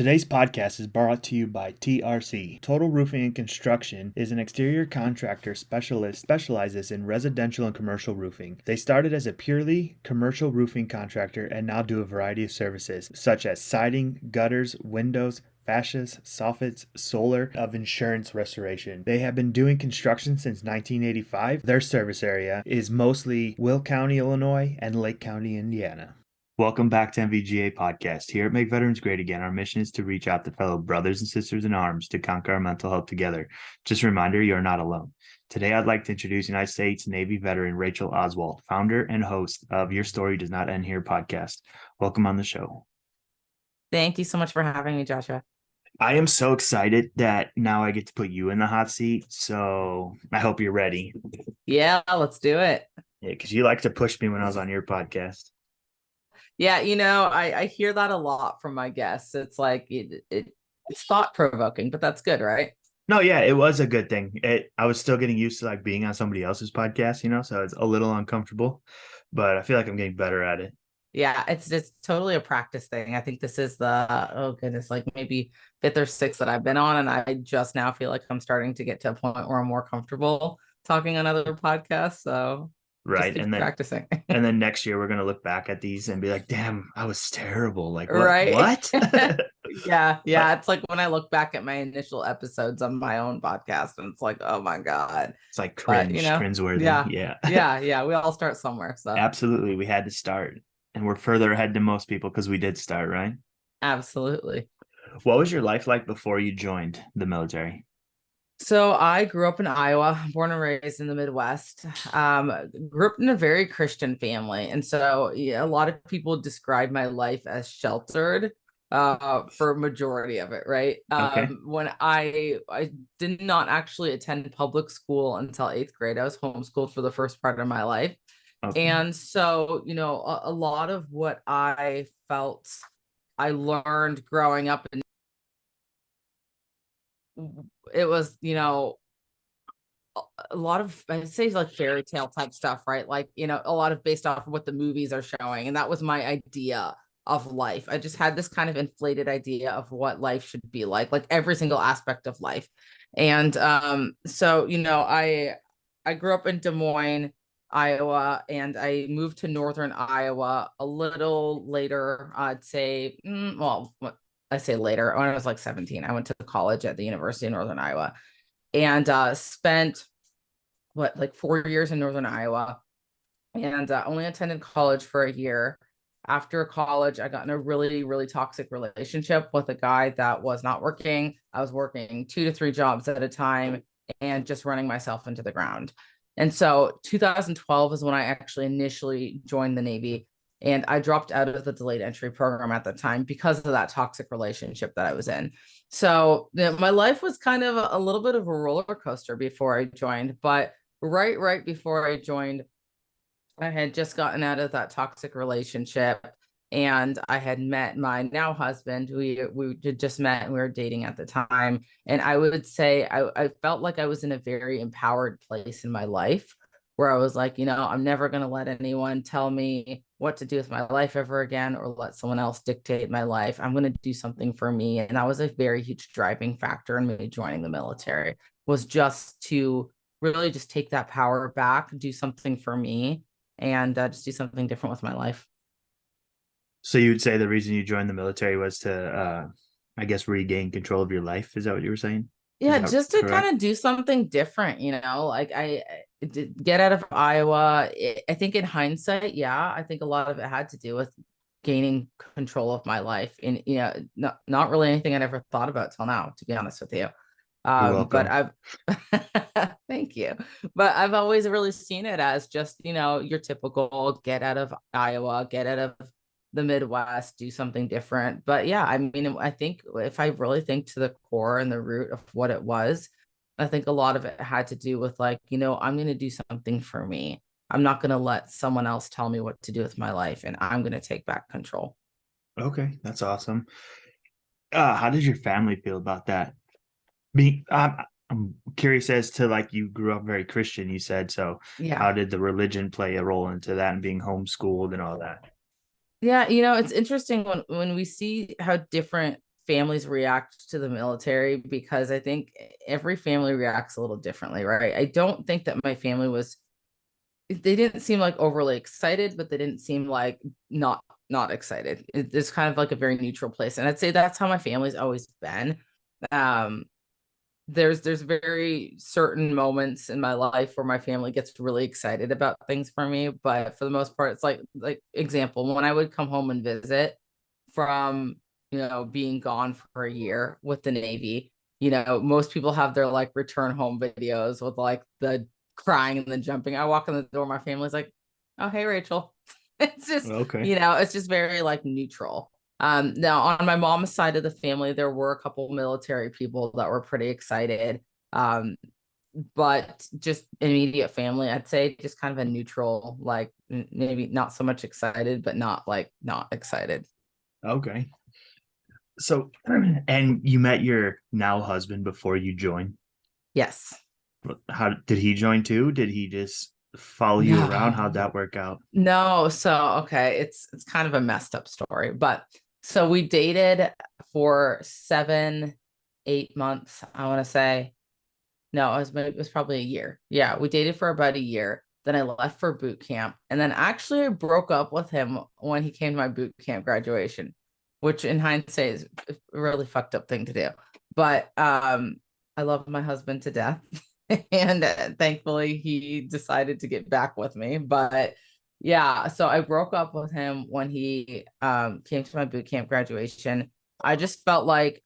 Today's podcast is brought to you by TRC. Total Roofing and Construction is an exterior contractor specializes in residential and commercial roofing. They started as a purely commercial roofing contractor and now do a variety of services such as siding, gutters, windows, fascias, soffits, solar, of insurance restoration. They have been doing construction since 1985. Their service area is mostly Will County, Illinois, and Lake County, Indiana. Welcome back to MVGA Podcast. Here at Make Veterans Great Again, our mission is to reach out to fellow brothers and sisters in arms to conquer our mental health together. Just a reminder, you're not alone. Today, I'd like to introduce United States Navy veteran Rachel Oswalt, founder and host of Your Story Does Not End Here podcast. Welcome on the show. Thank you so much for having me, Joshua. I am so excited that now I get to put you in the hot seat. So I hope you're ready. Yeah, let's do it. Yeah, because you like to push me when I was on your podcast. Yeah, I hear that a lot from my guests. It's like it's thought-provoking, but that's good, right? No, yeah, it was a good thing. I was still getting used to like being on somebody else's podcast, so it's a little uncomfortable, but I feel like I'm getting better at it. Yeah, it's just totally a practice thing. I think this is like maybe fifth or sixth that I've been on, and I just now feel like I'm starting to get to a point where I'm more comfortable talking on other podcasts. So right, and then practicing. And then next year we're gonna look back at these and be like, damn, I was terrible. Like what? Right. What? Yeah. It's like when I look back at my initial episodes on my own podcast, and it's like, oh my God. It's like cringeworthy. Yeah. We all start somewhere. So absolutely, we had to start, and we're further ahead than most people because we did start, right? Absolutely. What was your life like before you joined the military? So I grew up in Iowa, born and raised in the Midwest. Grew up in a very Christian family. And so a lot of people describe my life as sheltered for a majority of it, right? Okay. When I did not actually attend public school until 8th grade. I was homeschooled for the first part of my life. Okay. And so, a lot of what I felt I learned growing up in it was, a lot of, I'd say like fairy tale type stuff, right? Like, a lot of based off of what the movies are showing. And that was my idea of life. I just had this kind of inflated idea of what life should be like every single aspect of life. And so, I grew up in Des Moines, Iowa, and I moved to Northern Iowa a little later. I'd say, I say later, when I was like 17, I went to college at the University of Northern Iowa and spent 4 years in Northern Iowa, and only attended college for a year. After college, I got in a really, really toxic relationship with a guy that was not working. I was working 2 to 3 jobs at a time and just running myself into the ground. And so 2012 is when I actually initially joined the Navy. And I dropped out of the delayed entry program at the time because of that toxic relationship that I was in. So my life was kind of a little bit of a roller coaster before I joined. But right before I joined, I had just gotten out of that toxic relationship, and I had met my now husband. We had just met and we were dating at the time. And I would say I felt like I was in a very empowered place in my life, where I was like, I'm never going to let anyone tell me what to do with my life ever again, or let someone else dictate my life. I'm going to do something for me. And that was a very huge driving factor in me joining the military, was just to really just take that power back, do something for me, and just do something different with my life. So you would say the reason you joined the military was to, I guess, regain control of your life? Is that what you were saying? Yeah, just to kind of do something different, like I did get out of Iowa. I think in hindsight, yeah, I think a lot of it had to do with gaining control of my life, and not really anything I'd ever thought about till now, to be honest with you. You're welcome. But I've thank you. But I've always really seen it as just, your typical get out of Iowa, get out of the Midwest, do something different. But yeah, I mean, I think if I really think to the core and the root of what it was, I think a lot of it had to do with I'm going to do something for me. I'm not going to let someone else tell me what to do with my life, and I'm going to take back control. Okay, that's awesome. How did your family feel about that? I'm curious as to you grew up very Christian, you said. So yeah. How did the religion play a role into that, and being homeschooled and all that? Yeah, it's interesting when we see how different families react to the military, because I think every family reacts a little differently, right? I don't think that my family was, they didn't seem like overly excited, but they didn't seem like not excited. It's kind of like a very neutral place. And I'd say that's how my family's always been. Um, there's very certain moments in my life where my family gets really excited about things for me, but for the most part, it's like example, when I would come home and visit from, being gone for a year with the Navy, most people have their like return home videos with like the crying and then jumping. I walk in the door, my family's like, oh, hey, Rachel. It's just, Okay. it's just very like neutral. Now on my mom's side of the family, there were a couple military people that were pretty excited. Um, but just immediate family, I'd say just kind of a neutral, like maybe not so much excited, but not excited. Okay. So, and you met your now husband before you joined. Yes. How did he join too? Did he just follow you around? How'd No. that work out? No, so okay, it's kind of a messed up story, but so we dated for 7, 8 months, I want to say. No, it was probably a year. Yeah, we dated for about a year. Then I left for boot camp, and then actually I broke up with him when he came to my boot camp graduation, which in hindsight is a really fucked up thing to do. But I love my husband to death, and thankfully he decided to get back with me. But yeah, so I broke up with him when he came to my boot camp graduation. I just felt like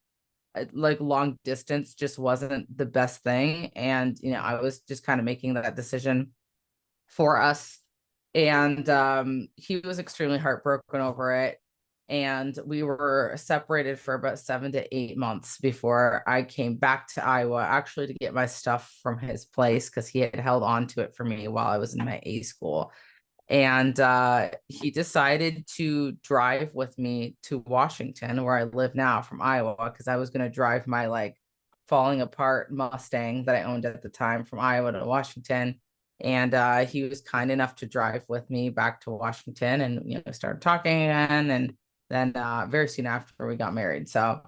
long distance just wasn't the best thing, and I was just kind of making that decision for us, and he was extremely heartbroken over it, and we were separated for about 7 to 8 months before I came back to Iowa, actually to get my stuff from his place, because he had held on to it for me while I was in my A school. And he decided to drive with me to Washington, where I live now, from Iowa, because I was going to drive my like falling apart Mustang that I owned at the time from Iowa to Washington. And he was kind enough to drive with me back to Washington, and started talking again. And then very soon after, we got married. So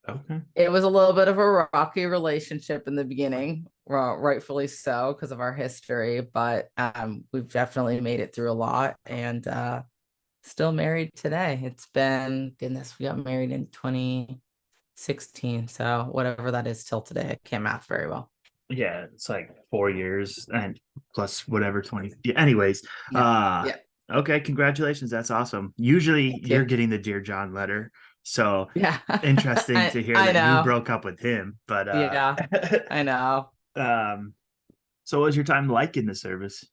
Okay. it was a little bit of a rocky relationship in the beginning, rightfully so, because of our history, but we've definitely made it through a lot, and still married today. It's been, goodness, we got married in 2016, so whatever that is till today. I can't math very well. Yeah, it's like 4 years and plus whatever 20. Yeah, anyways, Yeah. Yeah. okay, congratulations. That's awesome. Usually Thank you're you. getting the Dear John letter. So Yeah. interesting I to hear I that you know. broke up with him. But Yeah, I know. um so what was your time like in the service?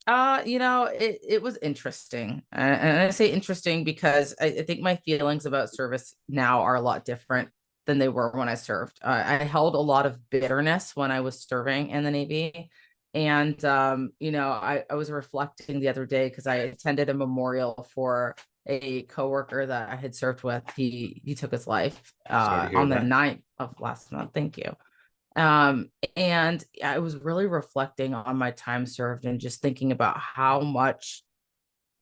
It was interesting. And I say interesting because I think my feelings about service now are a lot different than they were when I served. I held a lot of bitterness when I was serving in the Navy. And I was reflecting the other day because I attended a memorial for a coworker that I had served with. He took his life Sorry to hear on the that. 9th of last month. Thank you. And I was really reflecting on my time served and just thinking about how much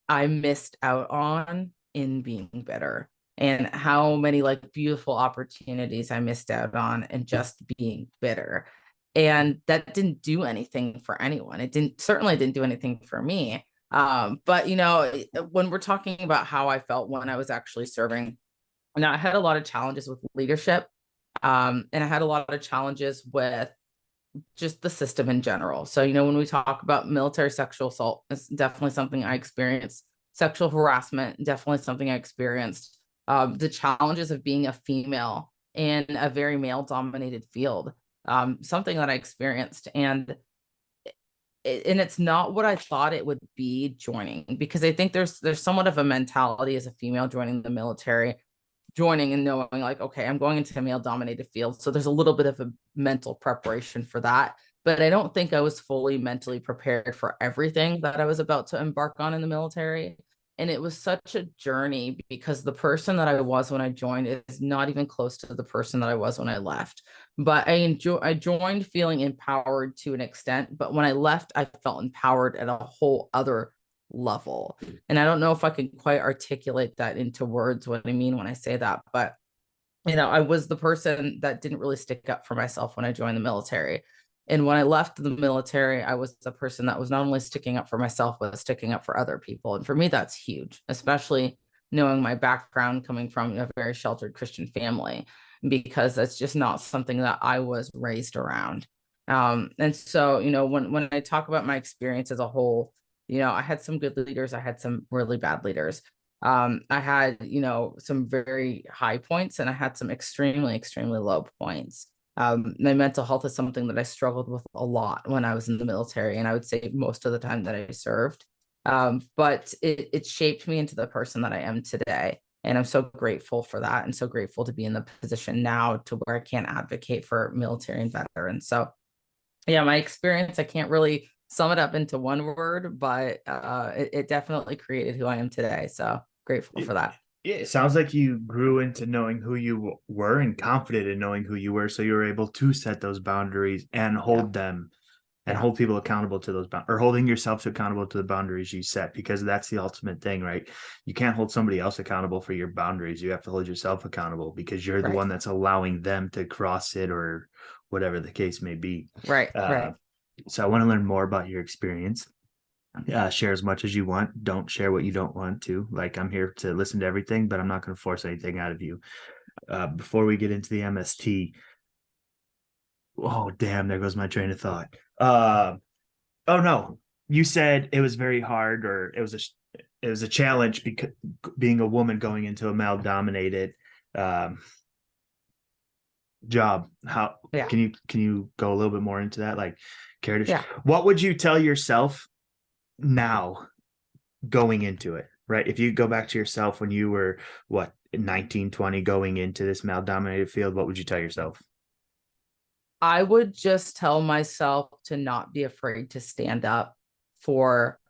I missed out on in being bitter, and how many like beautiful opportunities I missed out on and just being bitter. And that didn't do anything for anyone. It certainly didn't do anything for me. But when we're talking about how I felt when I was actually serving, now I had a lot of challenges with leadership. And I had a lot of challenges with just the system in general. So, when we talk about military sexual assault, it's definitely something I experienced. Sexual harassment, definitely something I experienced. The challenges of being a female in a very male dominated field, something that I experienced. And it's not what I thought it would be joining, because I think there's somewhat of a mentality as a female joining the military, joining and knowing like, okay, I'm going into a male dominated field. So there's a little bit of a mental preparation for that. But I don't think I was fully mentally prepared for everything that I was about to embark on in the military. And it was such a journey, because the person that I was when I joined is not even close to the person that I was when I left. But I joined feeling empowered to an extent, but when I left, I felt empowered at a whole other level. And I don't know if I can quite articulate that into words, what I mean when I say that, but I was the person that didn't really stick up for myself when I joined the military. And when I left the military, I was the person that was not only sticking up for myself, but sticking up for other people. And for me, that's huge, especially knowing my background coming from a very sheltered Christian family, because that's just not something that I was raised around. And so, when I talk about my experience as a whole, I had some good leaders, I had some really bad leaders. I had, some very high points, and I had some extremely, extremely low points. My mental health is something that I struggled with a lot when I was in the military, and I would say most of the time that I served. But it shaped me into the person that I am today. And I'm so grateful for that, and so grateful to be in the position now to where I can advocate for military and veterans. So yeah, my experience, I can't really sum it up into one word, but it definitely created who I am today. So grateful for that. It sounds like you grew into knowing who you were and confident in knowing who you were, so you were able to set those boundaries and Yeah. hold them and Yeah. hold people accountable to those or holding yourself accountable to the boundaries you set, because that's the ultimate thing, right? You can't hold somebody else accountable for your boundaries. You have to hold yourself accountable because you're the Right. one that's allowing them to cross it, or whatever the case may be. Right. Uh, Right. so I want to learn more about your experience. Share as much as you want. Don't share what you don't want to. Like, I'm here to listen to everything, but I'm not going to force anything out of you. Before we get into the MST, oh damn, there goes my train of thought. Oh no, you said it was very hard, or it was a challenge because being a woman going into a male dominated um, job. How Yeah. can you go a little bit more into that? Like, care to Yeah. what would you tell yourself now going into it, right? If you go back to yourself when you were what, 19, 20, going into this male dominated field, what would you tell yourself? I would just tell myself to not be afraid to stand up for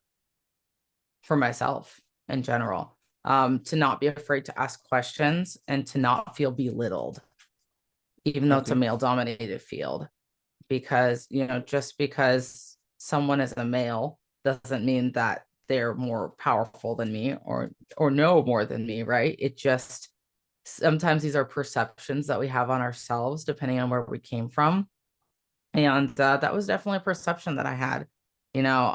myself in general. To not be afraid to ask questions and to not feel belittled, even though it's a Okay. male dominated field. Because, just because someone is a male doesn't mean that they're more powerful than me or know more than me, right? It just sometimes these are perceptions that we have on ourselves depending on where we came from. And that was definitely a perception that I had, you know.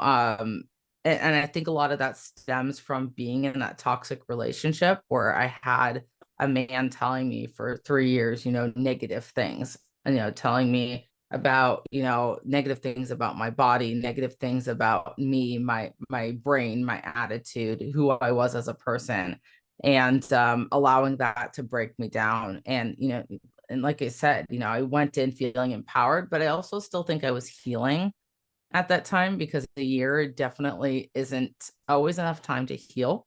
And I think a lot of that stems from being in that toxic relationship where I had a man telling me for 3 years, negative things, and, telling me about, negative things about my body, negative things about me, my brain, my attitude, who I was as a person, and allowing that to break me down. And like I said, I went in feeling empowered, but I also still think I was healing at that time, because a year definitely isn't always enough time to heal.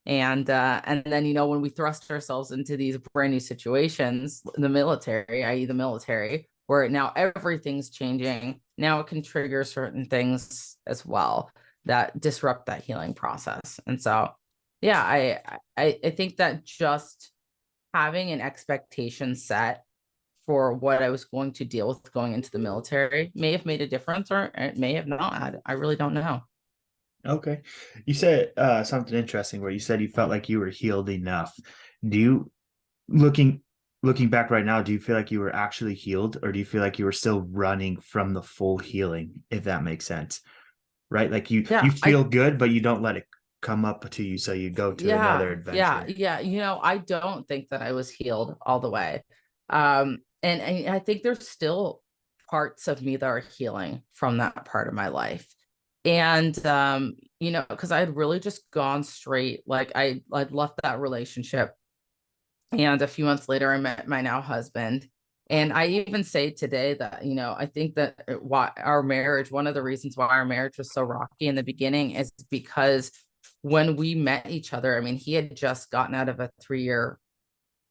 And then, when we thrust ourselves into these brand new situations, the military, i.e. the military, where now everything's changing, now it can trigger certain things as well that disrupt that healing process. And so, yeah, I think that just having an expectation set for what I was going to deal with going into the military may have made a difference, or it may have not. I really don't know. Okay. You said something interesting where you said you felt like you were healed enough. Do you looking looking back right now, do you feel like you were actually healed, or do you feel like you were still running from the full healing, if that makes sense? Right? Like you Yeah, I feel good, but you don't let it come up to you, so you go to another adventure. yeah. I don't think that I was healed all the way. And I think there's still parts of me that are healing from that part of my life. And because I had really just gone straight, like I'd left that relationship. And a few months later, I met my now husband. And I even say today that, I think that why our marriage, one of the reasons why our marriage was so rocky in the beginning is because when we met each other, I mean, he had just gotten out of a 3 year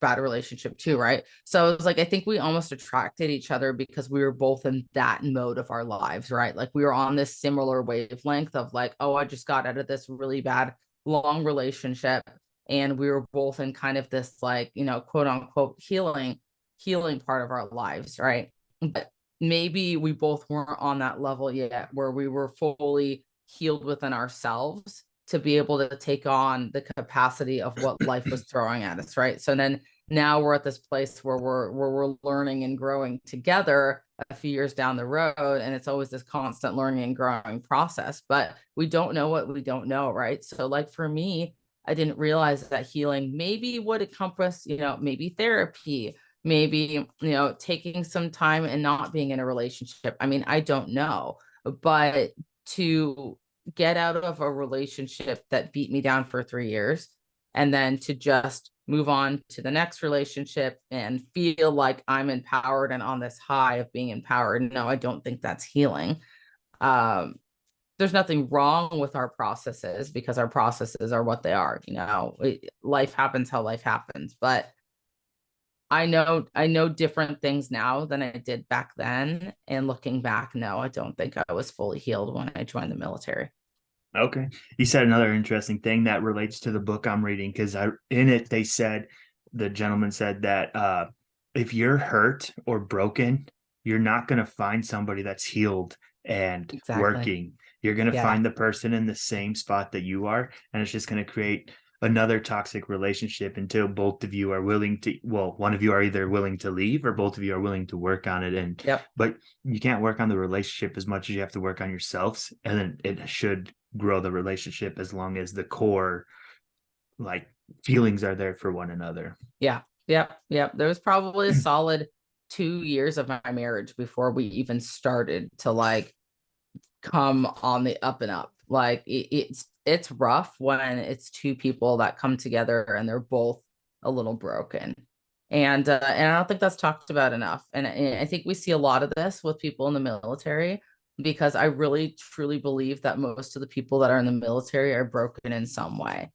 bad relationship too, right? So it was like, I think we almost attracted each other because we were both in that mode of our lives, right? Like we were on this similar wavelength of like, oh, I just got out of this really bad long relationship. And we were both in kind of this like, quote unquote healing part of our lives, right? But maybe we both weren't on that level yet where we were fully healed within ourselves to be able to take on the capacity of what life was throwing at us, right? So then now we're at this place where we're learning and growing together a few years down the road, and it's always this constant learning and growing process, but we don't know what we don't know, right? So like for me, I didn't realize that healing maybe would encompass, maybe therapy, maybe, taking some time and not being in a relationship. I mean, I don't know, but to get out of a relationship that beat me down for 3 years and then to just move on to the next relationship and feel like I'm empowered and on this high of being empowered. No, I don't think that's healing. Um, there's nothing wrong with our processes because our processes are what they are. Life happens how life happens, but I know different things now than I did back then. And looking back, no, I don't think I was fully healed when I joined the military. Okay. You said another interesting thing that relates to the book I'm reading because in it they said the gentleman said that if you're hurt or broken, you're not going to find somebody that's healed and Exactly. working. You're going to Yeah. find the person in the same spot that you are, and it's just going to create another toxic relationship until both of you are willing to, well, one of you are either willing to leave or both of you are willing to work on it. And Yep. but you can't work on the relationship as much as you have to work on yourselves, and then it should grow the relationship as long as the core like feelings are there for one another. Yeah. Yep. Yep. There was probably a solid 2 years of my marriage before we even started to like come on the up and up. Like it's rough when it's two people that come together and they're both a little broken. And I don't think that's talked about enough. And I think we see a lot of this with people in the military because I really truly believe that most of the people that are in the military are broken in some way.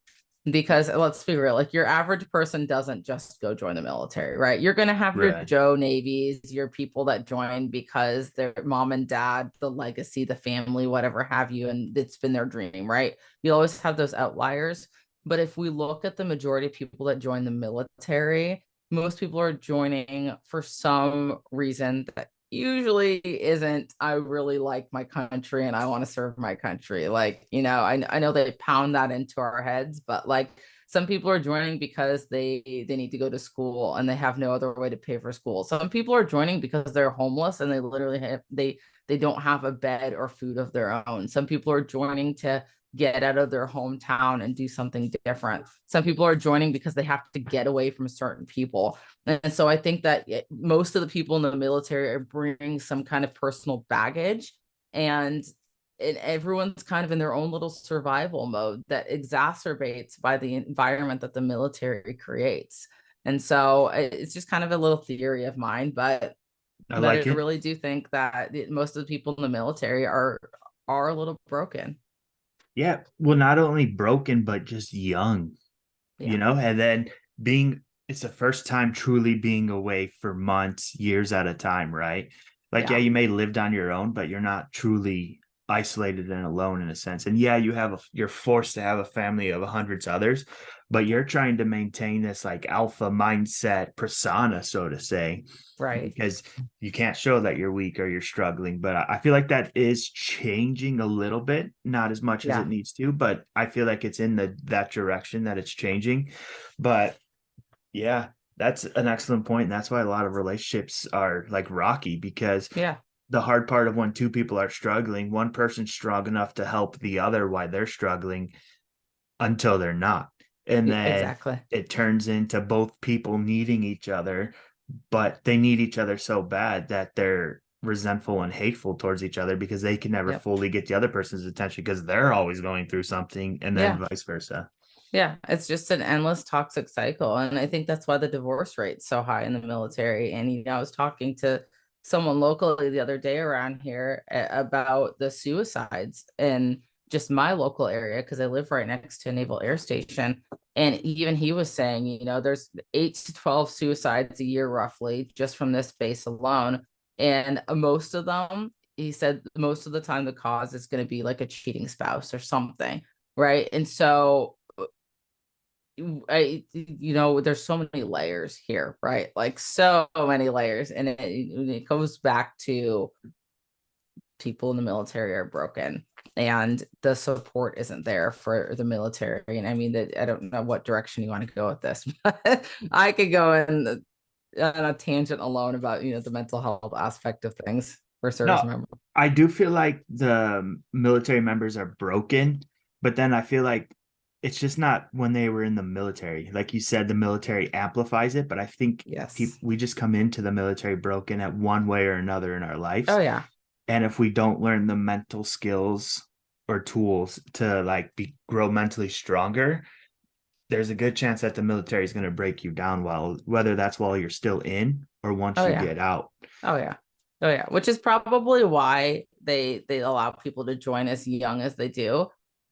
Because let's be real, like your average person doesn't just go join the military, right? You're going to have your Right. Joe Navies, your people that join because their mom and dad, the legacy, the family, whatever have you, and it's been their dream, right? You always have those outliers. But if we look at the majority of people that join the military, most people are joining for some reason that usually isn't I really like my country and I want to serve my country. Like, I know they pound that into our heads, but like some people are joining because they need to go to school and they have no other way to pay for school. Some people are joining because they're homeless and they literally have they don't have a bed or food of their own. Some people are joining to get out of their hometown and do something different. Some people are joining because they have to get away from certain people. And so I think that most of the people in the military are bringing some kind of personal baggage, and everyone's kind of in their own little survival mode that exacerbates by the environment that the military creates. And so it's just kind of a little theory of mine, but I but I like it. really do think that most of the people in the military are a little broken. Yeah. Well, not only broken, but just young, Yeah. and then being, it's the first time truly being away for months, years at a time, right? Like, yeah, Yeah. you may lived on your own, but you're not truly isolated and alone in a sense. And yeah, you're forced to have a family of hundreds of others, but you're trying to maintain this like alpha mindset persona, so to say, Right. because you can't show that you're weak or you're struggling. But I feel like that is changing a little bit, not as much as it Yeah. needs to, but I feel like it's in that direction that it's changing. But yeah, that's an excellent point. And that's why a lot of relationships are like rocky because Yeah. the hard part of when two people are struggling, one person's strong enough to help the other while they're struggling until they're not. And then Exactly. it turns into both people needing each other, but they need each other so bad that they're resentful and hateful towards each other because they can never Yep. fully get the other person's attention because they're always going through something, and then Yeah. vice versa. Yeah, it's just an endless toxic cycle. And I think that's why the divorce rate's so high in the military. And, I was talking to someone locally the other day around here about the suicides in just my local area, because I live right next to a naval air station. And even he was saying, there's 8 to 12 suicides a year, roughly, just from this base alone. And most of them, he said, most of the time, the cause is going to be like a cheating spouse or something. Right. And so there's so many layers here, right? Like so many layers. And it goes back to people in the military are broken. and the support isn't there for the military. And I mean that I don't know what direction you want to go with this, but I could go in on a tangent alone about the mental health aspect of things for service No, members. I do feel like the military members are broken, but then I feel like it's just not when they were in the military. Like you said, the military amplifies it, but I think Yes. we just come into the military broken at one way or another in our lives. Oh yeah. And if we don't learn the mental skills or tools to like grow mentally stronger, there's a good chance that the military is going to break you down while whether that's while you're still in or once Oh you yeah. get out. Oh yeah. Oh yeah. Which is probably why they allow people to join as young as they do,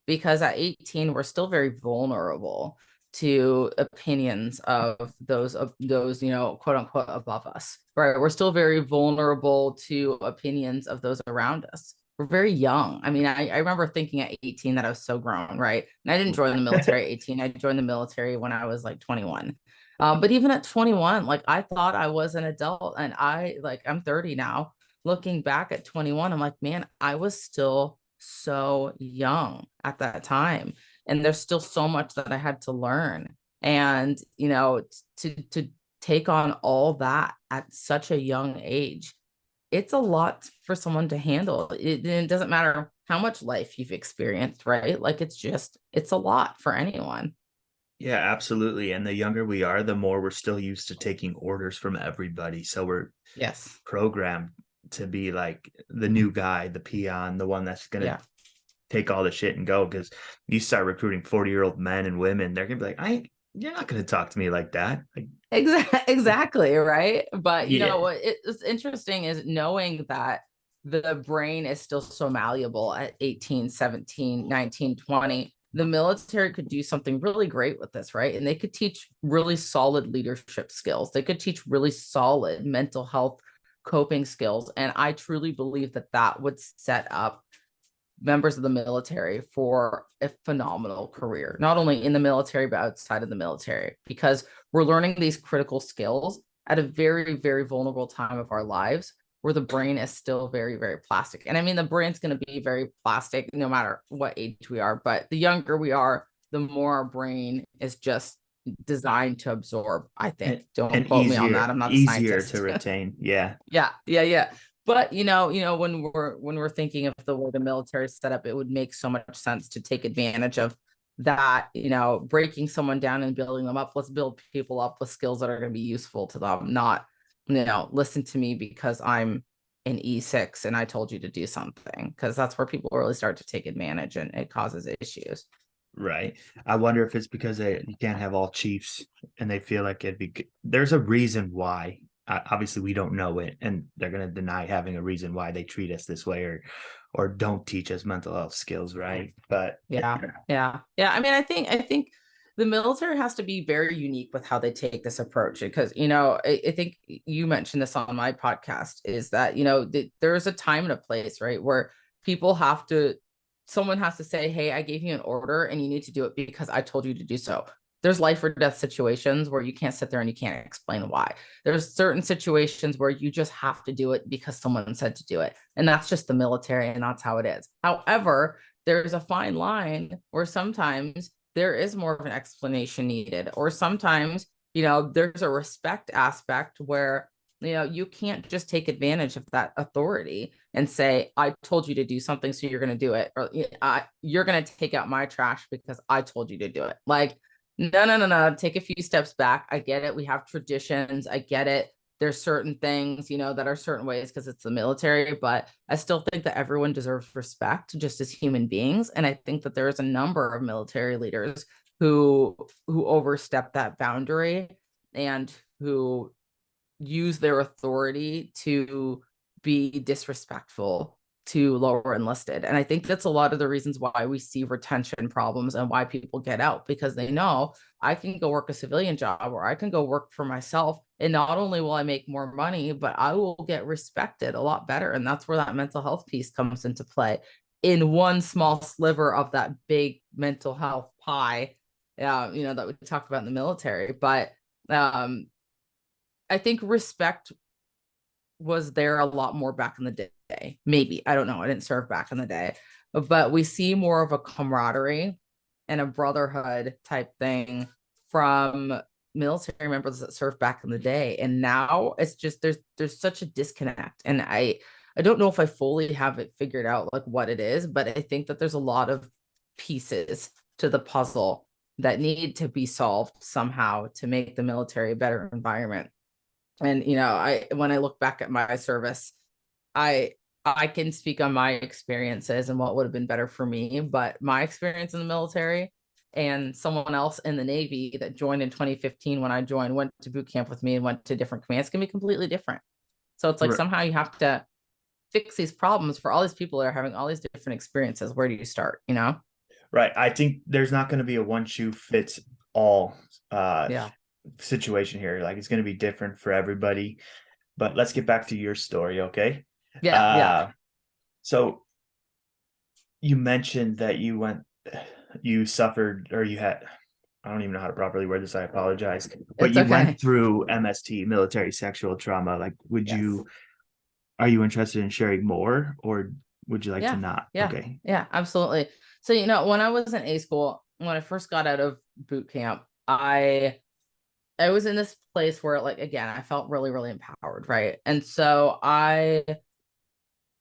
because at 18 we're still very vulnerable to opinions of those, quote unquote above us. Right. We're still very vulnerable to opinions of those around us. We're very young. I mean, I remember thinking at 18 that I was so grown, right? And I didn't join the military at 18. I joined the military when I was like 21. But even at 21, like I thought I was an adult, and I'm 30 now. Looking back at 21, I'm like, man, I was still so young at that time. And there's still so much that I had to learn. And, to take on all that at such a young age, it's a lot for someone to handle. It doesn't matter how much life you've experienced, right? Like it's a lot for anyone. Yeah, absolutely. And the younger we are, the more we're still used to taking orders from everybody. So we're Yes. programmed to be like the new guy, the peon, the one that's going to Yeah. take all the shit and go. Because you start recruiting 40-year-old men and women, they're going to be like, you're not going to talk to me like that. Like, Exactly, right? But yeah, what it's interesting is knowing that the brain is still so malleable at 18, 17, 19, 20. The military could do something really great with this, right? And they could teach really solid leadership skills. They could teach really solid mental health coping skills. And I truly believe that that would set up members of the military for a phenomenal career, not only in the military, but outside of the military, because we're learning these critical skills at a very, very vulnerable time of our lives where the brain is still very, very plastic. And I mean, the brain's going to be very plastic no matter what age we are, but the younger we are, the more our brain is just designed to absorb, I and, think. Don't and quote me on that. I'm not a easier to scientist. retain. Yeah. Yeah, yeah, yeah. But when we're thinking of the way the military is set up, it would make so much sense to take advantage of that, breaking someone down and building them up. Let's build people up with skills that are going to be useful to them, not, listen to me because I'm an E6 and I told you to do something, because that's where people really start to take advantage and it causes issues. Right. I wonder if it's because you can't have all chiefs and they feel like there's a reason why. Obviously, we don't know it, and they're going to deny having a reason why they treat us this way or don't teach us mental health skills, right? But Yeah, yeah, yeah. I mean, I think the military has to be very unique with how they take this approach, because I think you mentioned this on my podcast, is that there's a time and a place, right, where people have to, someone has to say, hey, I gave you an order and you need to do it because I told you to do so. There's life or death situations where you can't sit there and you can't explain why. There's certain situations where you just have to do it because someone said to do it, and that's just the military, and that's how it is. However, there's a fine line where sometimes there is more of an explanation needed, or sometimes there's a respect aspect where you can't just take advantage of that authority and say, I told you to do something, so you're going to do it, or you're going to take out my trash because I told you to do it. Like, no, no, no, no, take a few steps back. I get it, we have traditions, I get it, there's certain things that are certain ways because it's the military, but I still think that everyone deserves respect just as human beings. And I think that there's a number of military leaders who overstep that boundary and who use their authority to be disrespectful to lower enlisted. And I think that's a lot of the reasons why we see retention problems and why people get out, because they know I can go work a civilian job or I can go work for myself. And not only will I make more money, but I will get respected a lot better. And that's where that mental health piece comes into play in one small sliver of that big mental health pie, that we talked about in the military. But um, I think respect was there a lot more back in the day. Maybe, I don't know. I didn't serve back in the day, but we see more of a camaraderie and a brotherhood type thing from military members that served back in the day. And now it's just there's such a disconnect. And I don't know if I fully have it figured out like what it is, but I think that there's a lot of pieces to the puzzle that need to be solved somehow to make the military a better environment. And I when I look back at my service, I I can speak on my experiences and what would have been better for me, but my experience in the military and someone else in the Navy that joined in 2015 when I joined, went to boot camp with me and went to different commands, can be completely different. So it's like R- somehow you have to fix these problems for all these people that are having all these different experiences. Where do you start, Right. I think there's not going to be a one shoe fits all Yeah. situation here. Like it's going to be different for everybody. But let's get back to your story, okay? Yeah. Yeah. Uh, so you mentioned that you suffered, or you had, I don't even know how to properly word this. I apologize. But It's you went okay. through MST, military sexual trauma. Like, Yes. are you interested in sharing more, or would you like to Yeah. not? Yeah. Okay. Yeah. Absolutely. So, when I was in A school, when I first got out of boot camp, I was in this place where, like, again, I felt really, really empowered, right? And so I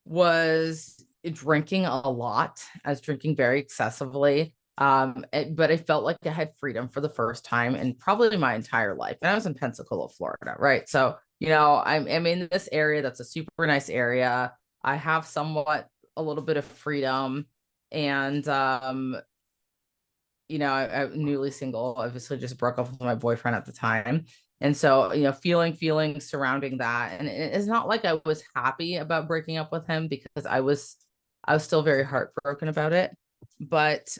was drinking a lot. I was drinking very excessively. But I felt like I had freedom for the first time in probably my entire life. And I was in Pensacola, Florida, right? So, I'm in this area that's a super nice area. I have somewhat a little bit of freedom. And I'm newly single, obviously just broke up with my boyfriend at the time. And so, feelings surrounding that. And it's not like I was happy about breaking up with him because I was still very heartbroken about it. But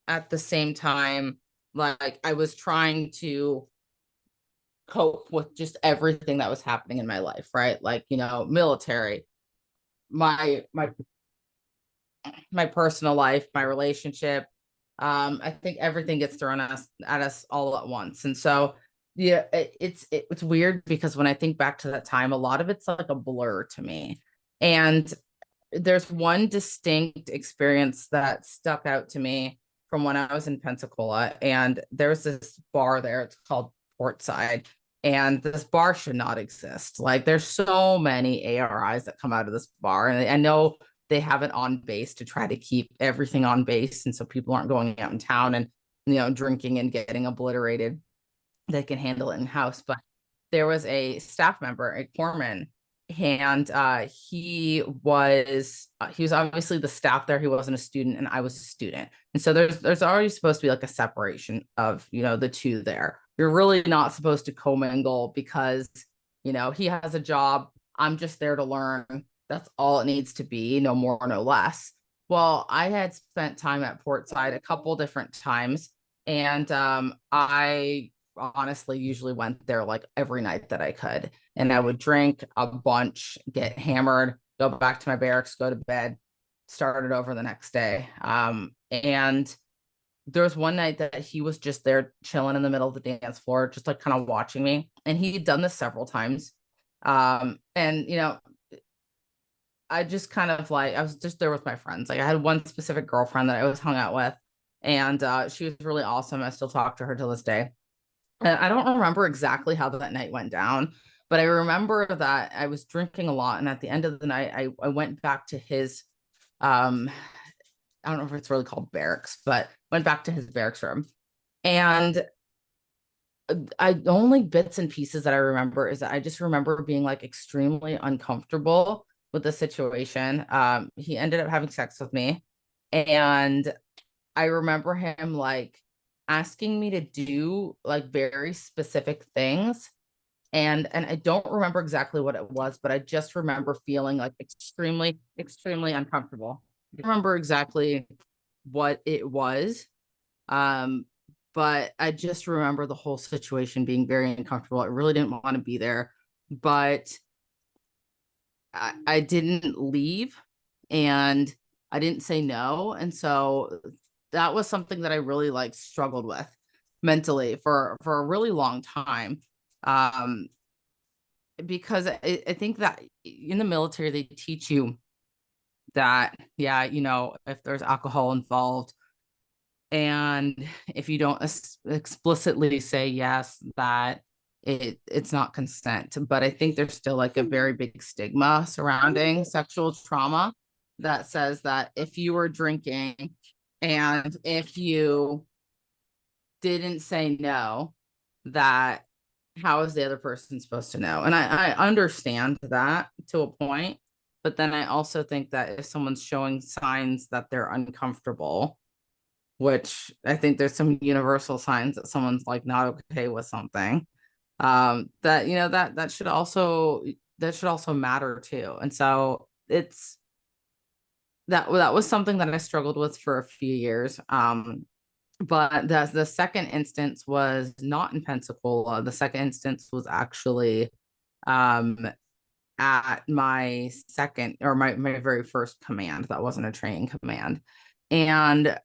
at the same time, like I was trying to cope with just everything that was happening in my life, right? Like, military, my my personal life, my relationship. I think everything gets thrown at us all at once. And so, yeah, it's weird because when I think back to that time, a lot of it's like a blur to me. And there's one distinct experience that stuck out to me from when I was in Pensacola. And there's this bar there, it's called Portside. And this bar should not exist. Like there's so many ARIs that come out of this bar. And I know they have it on base to try to keep everything on base. And so people aren't going out in town and, drinking and getting obliterated. They can handle it in house. But there was a staff member, a corpsman, and he was obviously the staff there. He wasn't a student, and I was a student. And so there's already supposed to be like a separation of the two there. You're really not supposed to commingle because he has a job. I'm just there to learn. That's all it needs to be, no more, no less. Well, I had spent time at Portside a couple different times, and I honestly usually went there like every night that I could. And I would drink a bunch, get hammered, go back to my barracks, go to bed, start it over the next day. And there was one night that he was just there chilling in the middle of the dance floor, just like kind of watching me. And he'd done this several times. And I just kind of like I was just there with my friends. Like I had one specific girlfriend that I always hung out with, and she was really awesome. I still talk to her to this day. And I don't remember exactly how that night went down, but I remember that I was drinking a lot. And at the end of the night, I went back to his, I don't know if it's really called barracks, but went back to his barracks room. And I only bits and pieces that I remember is that I just remember being like extremely uncomfortable with the situation. He ended up having sex with me. And I remember him like asking me to do like very specific things. And I don't remember exactly what it was, but I just remember feeling like extremely, extremely uncomfortable. I don't remember exactly what it was. Um, but I just remember the whole situation being very uncomfortable. I really didn't want to be there, but I didn't leave and I didn't say no. And so that was something that I really like struggled with mentally for a really long time. Um, because I think that in the military they teach you that, yeah, if there's alcohol involved, and if you don't explicitly say yes, that it's not consent. But I think there's still like a very big stigma surrounding sexual trauma that says that if you were drinking and if you didn't say no, that how is the other person supposed to know? And I understand that to a point, but then I also think that if someone's showing signs that they're uncomfortable, which I think there's some universal signs that someone's like not okay with something, that that should also matter too. And so it's that was something that I struggled with for a few years. But the second instance was not in Pensacola. The second instance was actually um at my second, or my very first command. That wasn't a training command. And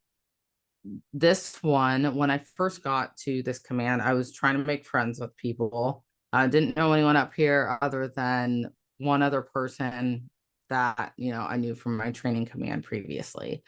this one, when I first got to this command, I was trying to make friends with people. I didn't know anyone up here other than one other person that, I knew from my training command previously.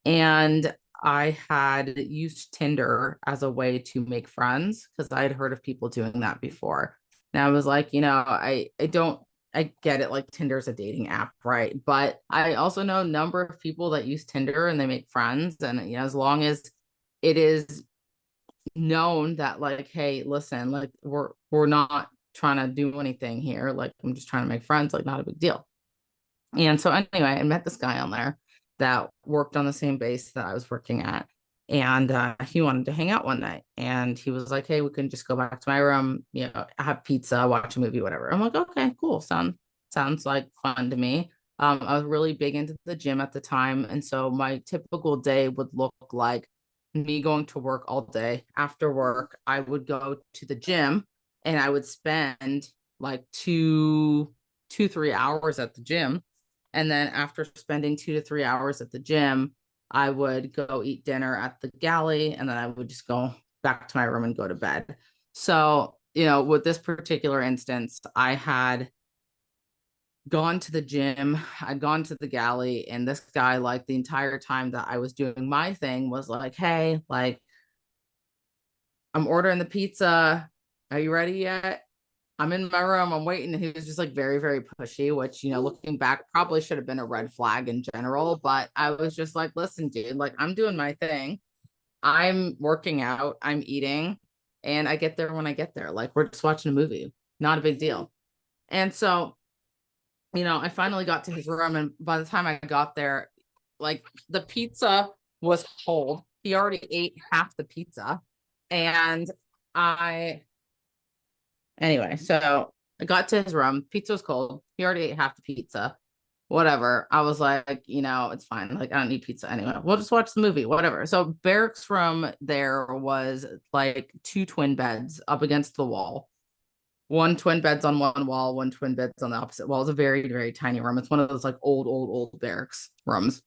And I had used Tinder as a way to make friends because I had heard of people doing that before. And I was like, I don't, I get it, like Tinder's a dating app, right? But I also know a number of people that use Tinder and they make friends. And, as long as it is known that, like, hey, listen, like, we're not trying to do anything here. Like, I'm just trying to make friends, like, not a big deal. And so anyway, I met this guy on there that worked on the same base that I was working at. And he wanted to hang out one night. And he was like, hey, we can just go back to my room, have pizza, watch a movie, whatever. I'm like, okay, cool. Sounds like fun to me. I was really big into the gym at the time. And so my typical day would look like me going to work all day. After work, I would go to the gym and I would spend like 3 hours at the gym. And then after spending 2 to 3 hours at the gym, I would go eat dinner at the galley, and then I would just go back to my room and go to bed. So, with this particular instance, I had gone to the gym, I'd gone to the galley, and this guy, like, the entire time that I was doing my thing, was like, hey, like, I'm ordering the pizza. Are you ready yet? I'm in my room, I'm waiting. He was just like very, very pushy, which, looking back, probably should have been a red flag in general. But I was just like, listen, dude, like, I'm doing my thing. I'm working out, I'm eating, and I get there when I get there. Like, we're just watching a movie, not a big deal. And so, I finally got to his room. And by the time I got there, like, the pizza was cold. He already ate half the pizza. And anyway, so I got to his room. Pizza was cold. He already ate half the pizza. Whatever. I was like, it's fine. Like, I don't need pizza anyway. We'll just watch the movie, whatever. So barracks room there was like two twin beds up against the wall. One twin bed's on one wall, one twin bed's on the opposite wall. It's a very, very tiny room. It's one of those like old barracks rooms.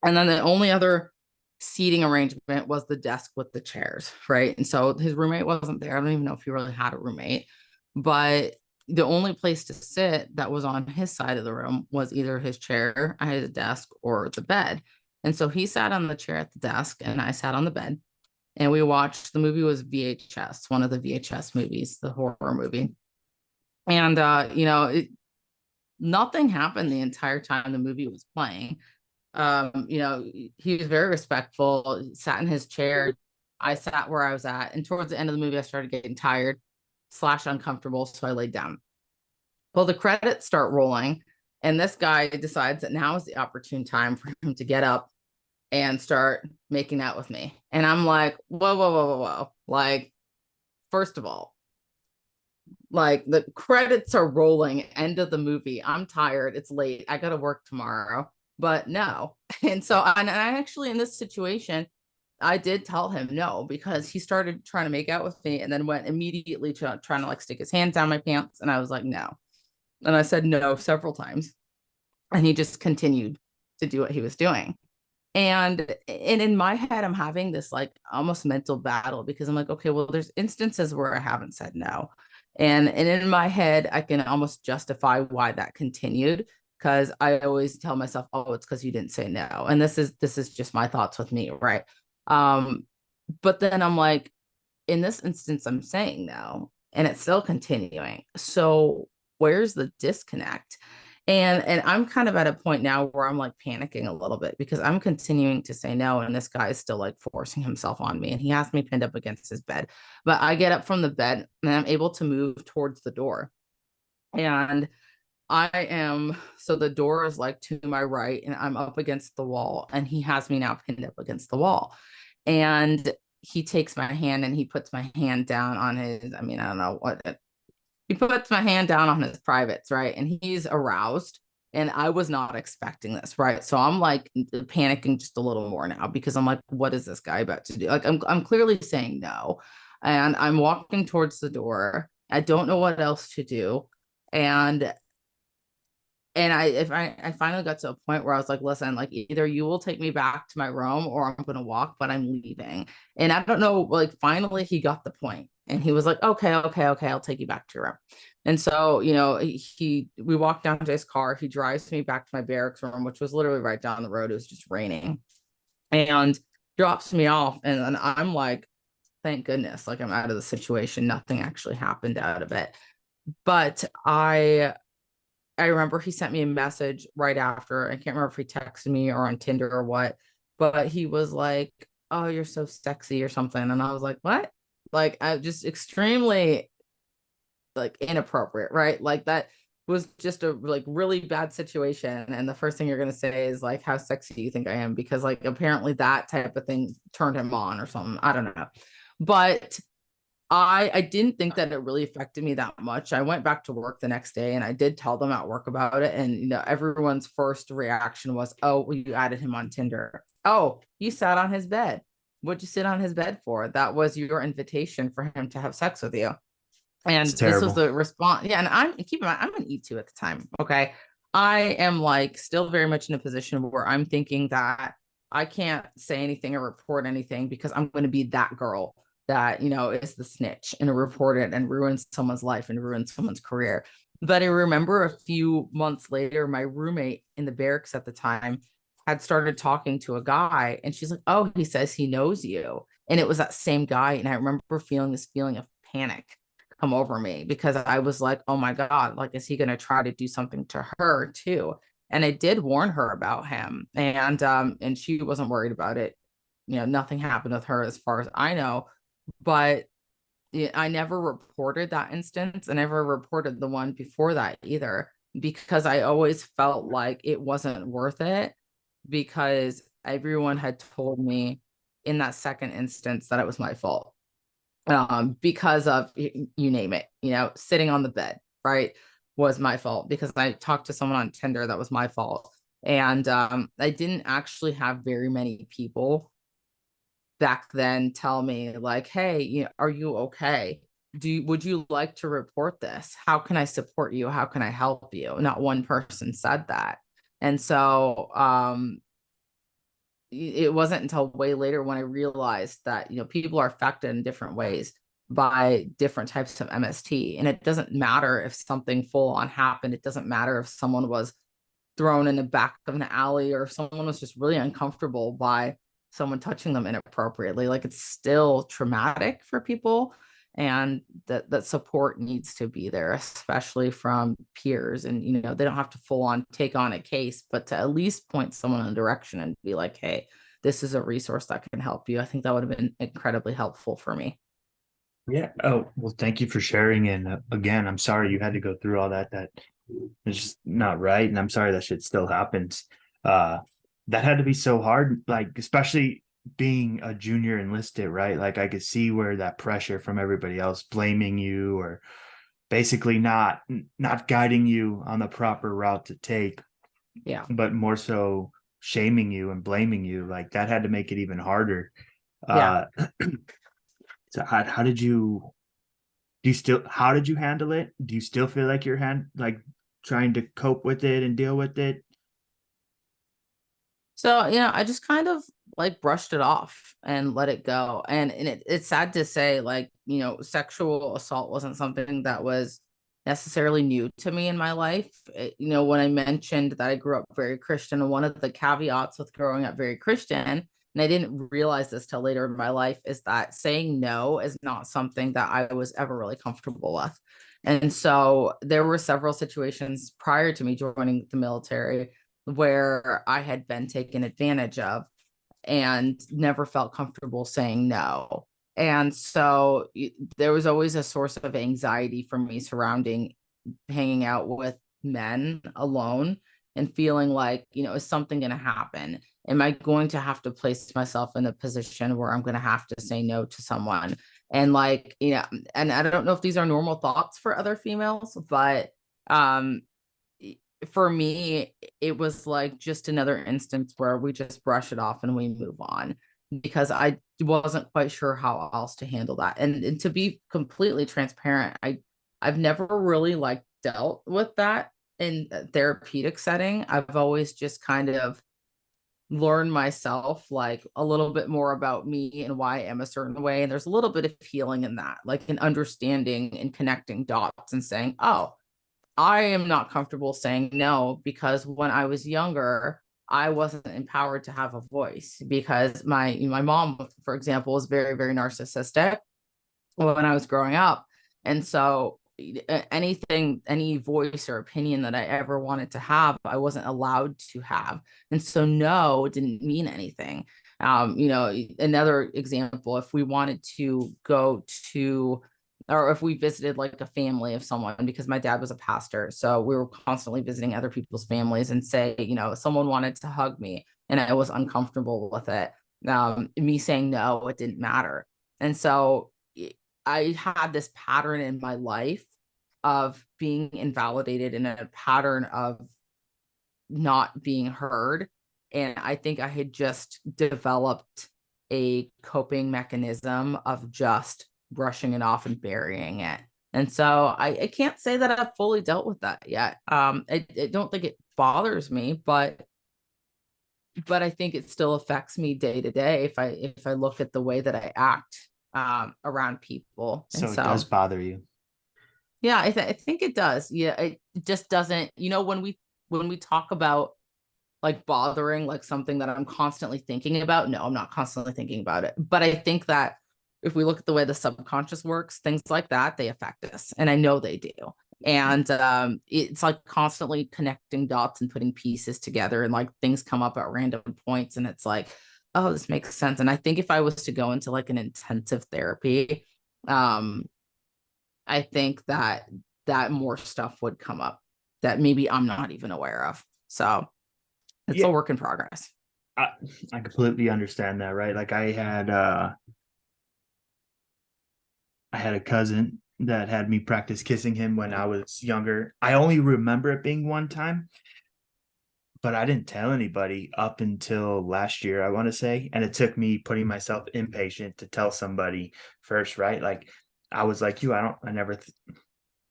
And then the only other seating arrangement was the desk with the chairs, right? And so his roommate wasn't there. I don't even know if he really had a roommate, but the only place to sit that was on his side of the room was either his chair, his desk, or the bed. And so he sat on the chair at the desk and I sat on the bed, and we watched, the movie was VHS, one of the VHS movies, the horror movie. And nothing happened the entire time the movie was playing. He was very respectful, sat in his chair. I sat where I was at. And towards the end of the movie, I started getting tired / uncomfortable. So I laid down. Well, the credits start rolling, and this guy decides that now is the opportune time for him to get up and start making out with me. And I'm like, whoa, whoa, whoa, whoa, whoa. Like, first of all, like, the credits are rolling, end of the movie. I'm tired. It's late. I got to work tomorrow. But no. And so, and I actually, in this situation, I did tell him no, because he started trying to make out with me and then went immediately to trying to like stick his hands down my pants. And I was like, no. And I said no several times. And he just continued to do what he was doing. And in my head, I'm having this like almost mental battle, because I'm like, okay, well, there's instances where I haven't said no. And in my head, I can almost justify why that continued. because I always tell myself, oh, it's because you didn't say no. And this is just my thoughts with me, right? Um, but then I'm like, in this instance, I'm saying no, and it's still continuing. So where's the disconnect? And I'm kind of at a point now where I'm like panicking a little bit because I'm continuing to say no, and this guy is still like forcing himself on me, and he has me pinned up against his bed. But I get up from the bed and I'm able to move towards the door. And I am, so the door is like to my right, and I'm up against the wall, and he has me now pinned up against the wall. And he takes my hand and he puts my hand down on his, I mean, I don't know what, he puts my hand down on his privates, right? And he's aroused. And I was not expecting this, right? So I'm like panicking just a little more now because I'm like, what is this guy about to do? Like, I'm clearly saying no. And I'm walking towards the door. I don't know what else to do. And I finally got to a point where I was like, listen, like either you will take me back to my room or I'm gonna walk, but I'm leaving. And I don't know, like finally he got the point and he was like, okay, okay, okay, I'll take you back to your room. And so, we walked down to his car, he drives me back to my barracks room, which was literally right down the road. It was just raining and drops me off. And I'm like, thank goodness, like I'm out of the situation. Nothing actually happened out of it. But I remember he sent me a message right after. I can't remember if he texted me or on Tinder or what, but he was like, "Oh, you're so sexy" or something. And I was like, "What?" Like I just extremely like inappropriate, right? Like that was just a like really bad situation. And the first thing you're gonna say is like, "How sexy do you think I am?" Because like apparently that type of thing turned him on or something. I don't know. But I didn't think that it really affected me that much. I went back to work the next day and I did tell them at work about it. And everyone's first reaction was, "Oh, well, you added him on Tinder. Oh, you sat on his bed. What'd you sit on his bed for? That was your invitation for him to have sex with you." It's And this was terrible. the response. Yeah, and I'm keep in mind, I'm an E2 at the time. Okay. I am like still very much in a position where I'm thinking that I can't say anything or report anything because I'm going to be that girl that, is the snitch and report it and ruins someone's life and ruins someone's career. But I remember a few months later, my roommate in the barracks at the time had started talking to a guy, and she's like, "Oh, he says he knows you." And it was that same guy. And I remember feeling this feeling of panic come over me because I was like, oh my God, like, is he going to try to do something to her too? And I did warn her about him, and she wasn't worried about it. Nothing happened with her as far as I know, but I never reported that instance. I never reported the one before that either because I always felt like it wasn't worth it because everyone had told me in that second instance that it was my fault because of you name it, sitting on the bed, right, was my fault because I talked to someone on Tinder that was my fault. And I didn't actually have very many people back then tell me like, hey, are you okay? Would you like to report this? How can I support you? How can I help you? Not one person said that. And so it wasn't until way later when I realized that people are affected in different ways by different types of MST, and it doesn't matter if something full on happened. It doesn't matter if someone was thrown in the back of an alley or if someone was just really uncomfortable by someone touching them inappropriately. Like it's still traumatic for people, and that support needs to be there, especially from peers. And they don't have to full on take on a case, but to at least point someone in a direction and be like, hey, this is a resource that can help you. I think that would have been incredibly helpful for me. Yeah. Oh, well, thank you for sharing. And again, I'm sorry you had to go through all that. That is just not right. And I'm sorry that shit still happens. Uh, that had to be so hard, like, especially being a junior enlisted, right? Like, I could see where that pressure from everybody else blaming you or basically not guiding you on the proper route to take, Yeah. but more so shaming you and blaming you. Like, that had to make it even harder. Yeah. Uh, so how did you do you still how did you handle it? Do you still feel like you're like trying to cope with it and deal with it? So, I just kind of like brushed it off and let it go. And it's sad to say, like, sexual assault wasn't something that was necessarily new to me in my life. You know, when I mentioned that I grew up very Christian, and one of the caveats with growing up very Christian, and I didn't realize this till later in my life, is that saying no is not something that I was ever really comfortable with. And so there were several situations prior to me joining the military where I had been taken advantage of and never felt comfortable saying no. And so there was always a source of anxiety for me surrounding hanging out with men alone and feeling like, you know, is something going to happen? Am I going to have to place myself in a position where I'm going to have to say no to someone? And like, you know, and I don't know if these are normal thoughts for other females, but um for me, it was like just another instance where we just brush it off and we move on because I wasn't quite sure how else to handle that. And to be completely transparent, I've never really like dealt with that in a therapeutic setting. I've always just kind of learned myself like a little bit more about me and why I am a certain way. And there's a little bit of healing in that, like an understanding and connecting dots and saying, oh, I am not comfortable saying no because when I was younger, I wasn't empowered to have a voice because my mom, for example, was very, very narcissistic when I was growing up. And so anything, any voice or opinion that I ever wanted to have, I wasn't allowed to have. And so no didn't mean anything. You know, another example, if we wanted to go to or if we visited like a family of someone, because my dad was a pastor, so we were constantly visiting other people's families, and say, you know, someone wanted to hug me and I was uncomfortable with it, me saying no, it didn't matter. And so I had this pattern in my life of being invalidated and a pattern of not being heard. And I think I had just developed a coping mechanism of just brushing it off and burying it. And so I can't say that I've fully dealt with that yet. I don't think it bothers me, but I think it still affects me day to day if I look at the way that I act around people. And So it does so bother you. yeah, I think it does. Yeah, it just doesn't, you know, when we talk about like bothering, like something that I'm constantly thinking about. No, I'm not constantly thinking about it. But I think that if we look at the way the subconscious works, things like that, they affect us. And I know they do. And it's like constantly connecting dots and putting pieces together. And like things come up at random points. And it's like, oh, this makes sense. And I think if I was to go into like an intensive therapy, um, I think that more stuff would come up that maybe I'm not even aware of. So it's Yeah, a work in progress. I, I completely understand that, right? Like I had a cousin that had me practice kissing him when I was younger. I only remember it being one time, but I didn't tell anybody up until last year, I want to say. And it took me putting myself impatient to tell somebody first, right? Like I was like you, I never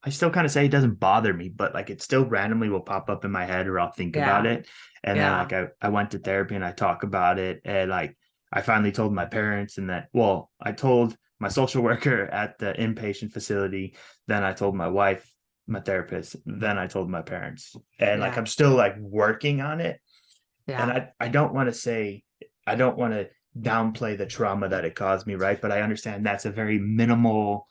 I still kind of say it doesn't bother me, but like it still randomly will pop up in my head or I'll think about Yeah. it. And then Yeah. like I went to therapy and I talk about it. And like I finally told my parents and that, well, I told my social worker at the inpatient facility. Then I told my wife, my therapist. Then I told my parents. And like Yeah. I'm still like working on it. And Yeah. I don't want to say, I don't want to downplay the trauma that it caused me, right? But I understand that's a very minimal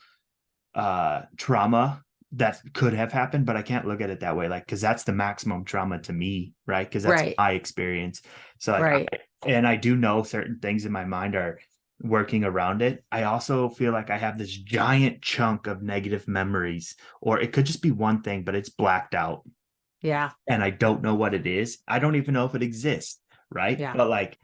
trauma that could have happened, but I can't look at it that way, like because that's the maximum trauma to me, right? Because that's Right. my experience. So like Right. and I do know certain things in my mind are working around it. I also feel like I have this giant chunk of negative memories, or it could just be one thing, but it's blacked out Yeah. and I don't know what it is. I don't even know if it exists, right? Yeah. But like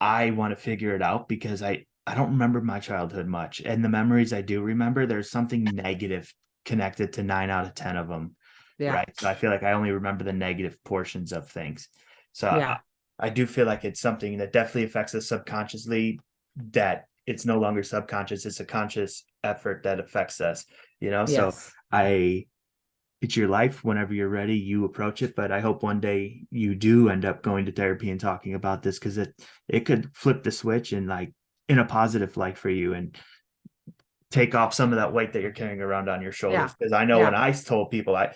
I want to figure it out because I don't remember my childhood much. And the memories I do remember, there's something negative connected to 9 out of 10 of them. Yeah. Right. So I feel like I only remember the negative portions of things. So Yeah. I do feel like it's something that definitely affects us subconsciously, that it's no longer subconscious. It's a conscious effort that affects us, you know? So Yes. I, it's your life. Whenever you're ready, you approach it. But I hope one day you do end up going to therapy and talking about this, because it could flip the switch and like in a positive light for you. And take off some of that weight that you're carrying around on your Yeah. shoulders. Because I know when Yeah. I told people, I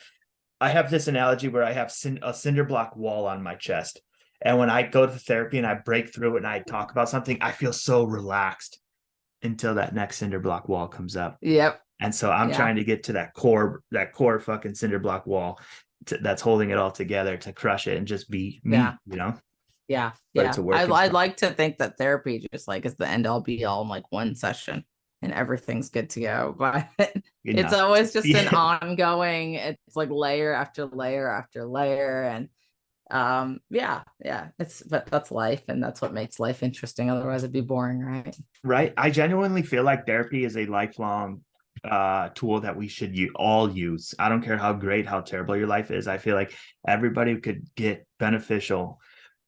have this analogy where I have a cinder block wall on my chest. And when I go to therapy and I break through it and I talk about something, I feel so relaxed until that next cinder block wall comes up. Yep. And so I'm Yeah. trying to get to that core fucking cinder block wall that's holding it all together to crush it and just be Yeah. me, you know? Yeah. But it's Yeah. a work in I progress. like to think that therapy just like is the end all be all in like one session and everything's good to go. But You it's know? always just an Yeah. ongoing, it's like layer after layer after layer. And yeah, yeah. But that's life, and that's what makes life interesting. Otherwise it'd be boring, right? Right. I genuinely feel like therapy is a lifelong tool that we should all use. I don't care how great, how terrible your life is. I feel like everybody could get beneficial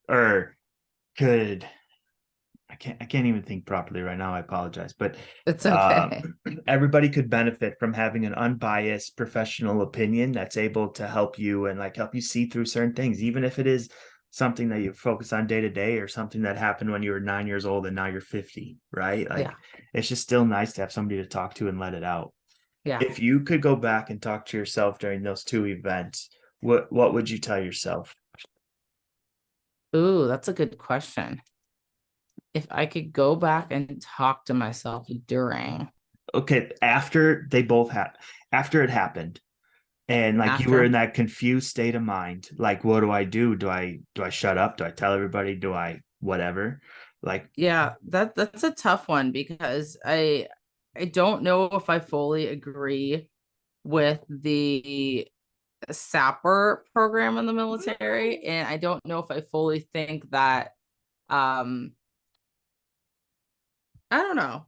or could I can't even think properly right now. I apologize. But It's um, okay. everybody could benefit from having an unbiased professional opinion that's able to help you and like help you see through certain things, even if it is something that you focus on day to day or something that happened when you were 9 years old and now you're 50, right? Like Yeah. it's just still nice to have somebody to talk to and let it out. Yeah. If you could go back and talk to yourself during those two events, what would you tell yourself? Ooh, that's a good question. If I could go back and talk to myself during, Okay, after it happened, and like you were in after. that confused state of mind, like what do I do? Do I shut up? Do I tell everybody? Do I whatever? Like, Yeah, that's a tough one because I don't know if I fully agree with the sapper program in the military, and I don't know if I fully think that um I don't know.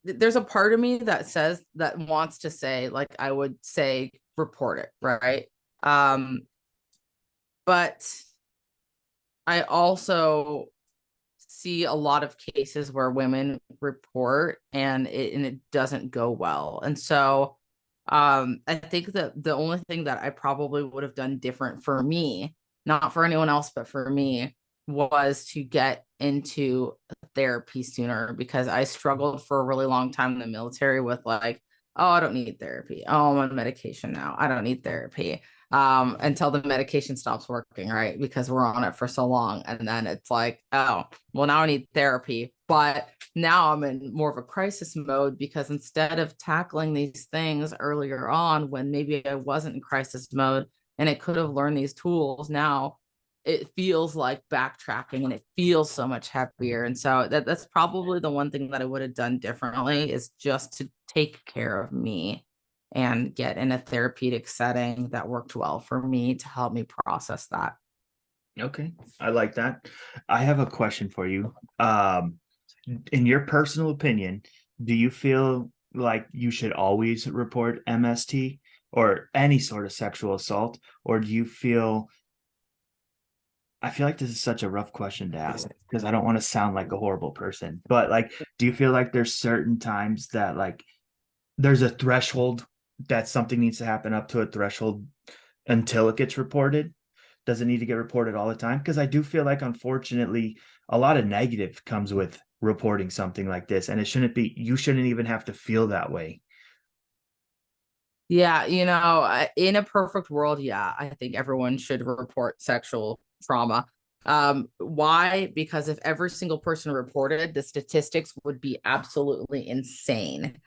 There's a part of me that says that wants to say like I would say report it, right? But I also see a lot of cases where women report and it doesn't go well. And so I think that the only thing that I probably would have done different for me, not for anyone else, but for me, was to get into therapy sooner because I struggled for a really long time in the military with like, oh, I don't need therapy. Oh, I'm on medication now. I don't need therapy. Until the medication stops working, right? Because we're on it for so long. And then it's like, oh, well, now I need therapy. But now I'm in more of a crisis mode because instead of tackling these things earlier on when maybe I wasn't in crisis mode and I could have learned these tools, now it feels like backtracking and it feels so much heavier. And so that's probably the one thing that I would have done differently is just to take care of me and get in a therapeutic setting that worked well for me to help me process that. okay, I like that. I have a question for you. In your personal opinion, do you feel like you should always report MST or any sort of sexual assault, or do you feel I feel like this is such a rough question to ask because I don't want to sound like a horrible person. But like, do you feel like there's certain times that like there's a threshold that something needs to happen up to a threshold until it gets reported? Does it need to get reported all the time? Because I do feel like unfortunately a lot of negative comes with reporting something like this. And it shouldn't be, you shouldn't even have to feel that way. Yeah, in a perfect world, yeah, I think everyone should report sexual trauma. Why? Because if every single person reported, the statistics would be absolutely insane.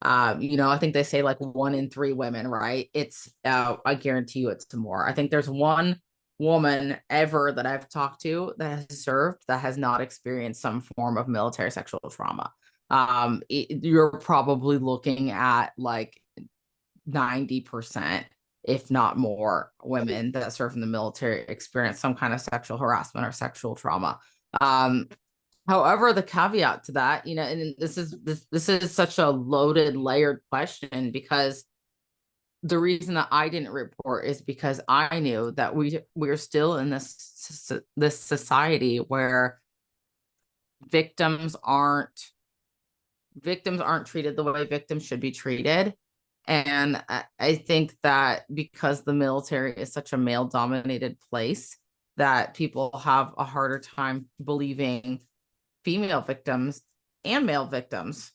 I think they say like 1 in 3 women, right? I guarantee you it's more. I think there's one woman ever that I've talked to that has served that has not experienced some form of military sexual trauma. You're probably looking at like 90%, if not more, women that serve in the military experience some kind of sexual harassment or sexual trauma. Um, However, the caveat to that, and this is such a loaded, layered question because the reason that I didn't report is because I knew that we're still in this society where victims aren't victims aren't treated the way victims should be treated. And I think that because the military is such a male dominated place, that people have a harder time believing female victims and male victims,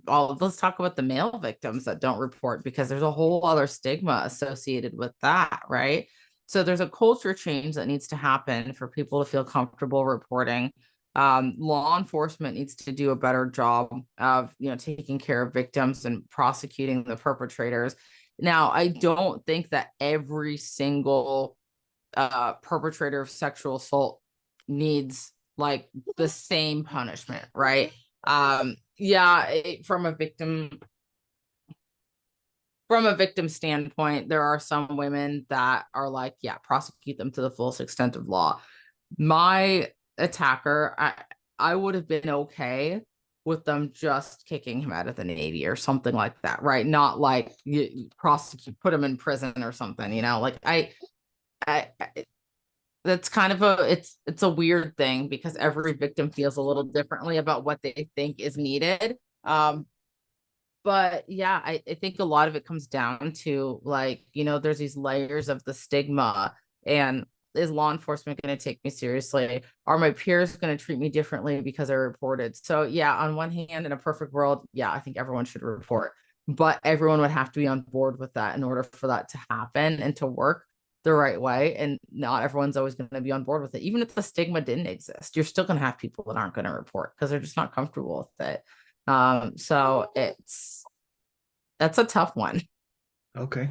let's talk about the male victims that don't report, because there's a whole other stigma associated with that, right? So there's a culture change that needs to happen for people to feel comfortable reporting. Law enforcement needs to do a better job of, taking care of victims and prosecuting the perpetrators. Now, I don't think that every single perpetrator of sexual assault needs like the same punishment, right? Yeah, from a victim standpoint, there are some women that are like, yeah, prosecute them to the fullest extent of law. My attacker, I would have been okay with them just kicking him out of the Navy or something like that, right? Not like you prosecute, put him in prison or something, like I that's kind of it's a weird thing, because every victim feels a little differently about what they think is needed. But yeah, I think a lot of it comes down to, like, there's these layers of the stigma, and is law enforcement going to take me seriously? Are my peers going to treat me differently because I reported? So yeah, on one hand, in a perfect world, yeah, I think everyone should report, but everyone would have to be on board with that in order for that to happen and to work the right way. And not everyone's always going to be on board with it. Even if the stigma didn't exist, you're still going to have people that aren't going to report because they're just not comfortable with it. So that's a tough one. Okay.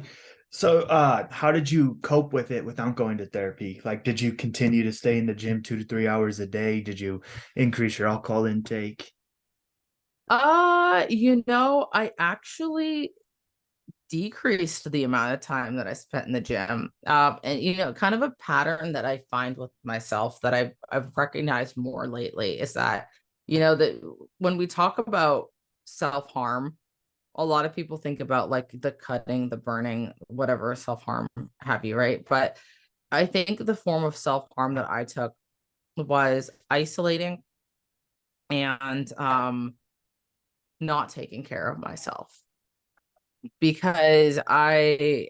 So, how did you cope with it without going to therapy? Like, did you continue to stay in the gym 2 to 3 hours a day? Did you increase your alcohol intake? I actually decreased the amount of time that I spent in the gym. And kind of a pattern that I find with myself that I've recognized more lately is that, that when we talk about self-harm, a lot of people think about like the cutting, the burning, whatever, self-harm have you, right? But I think the form of self-harm that I took was isolating and not taking care of myself, because I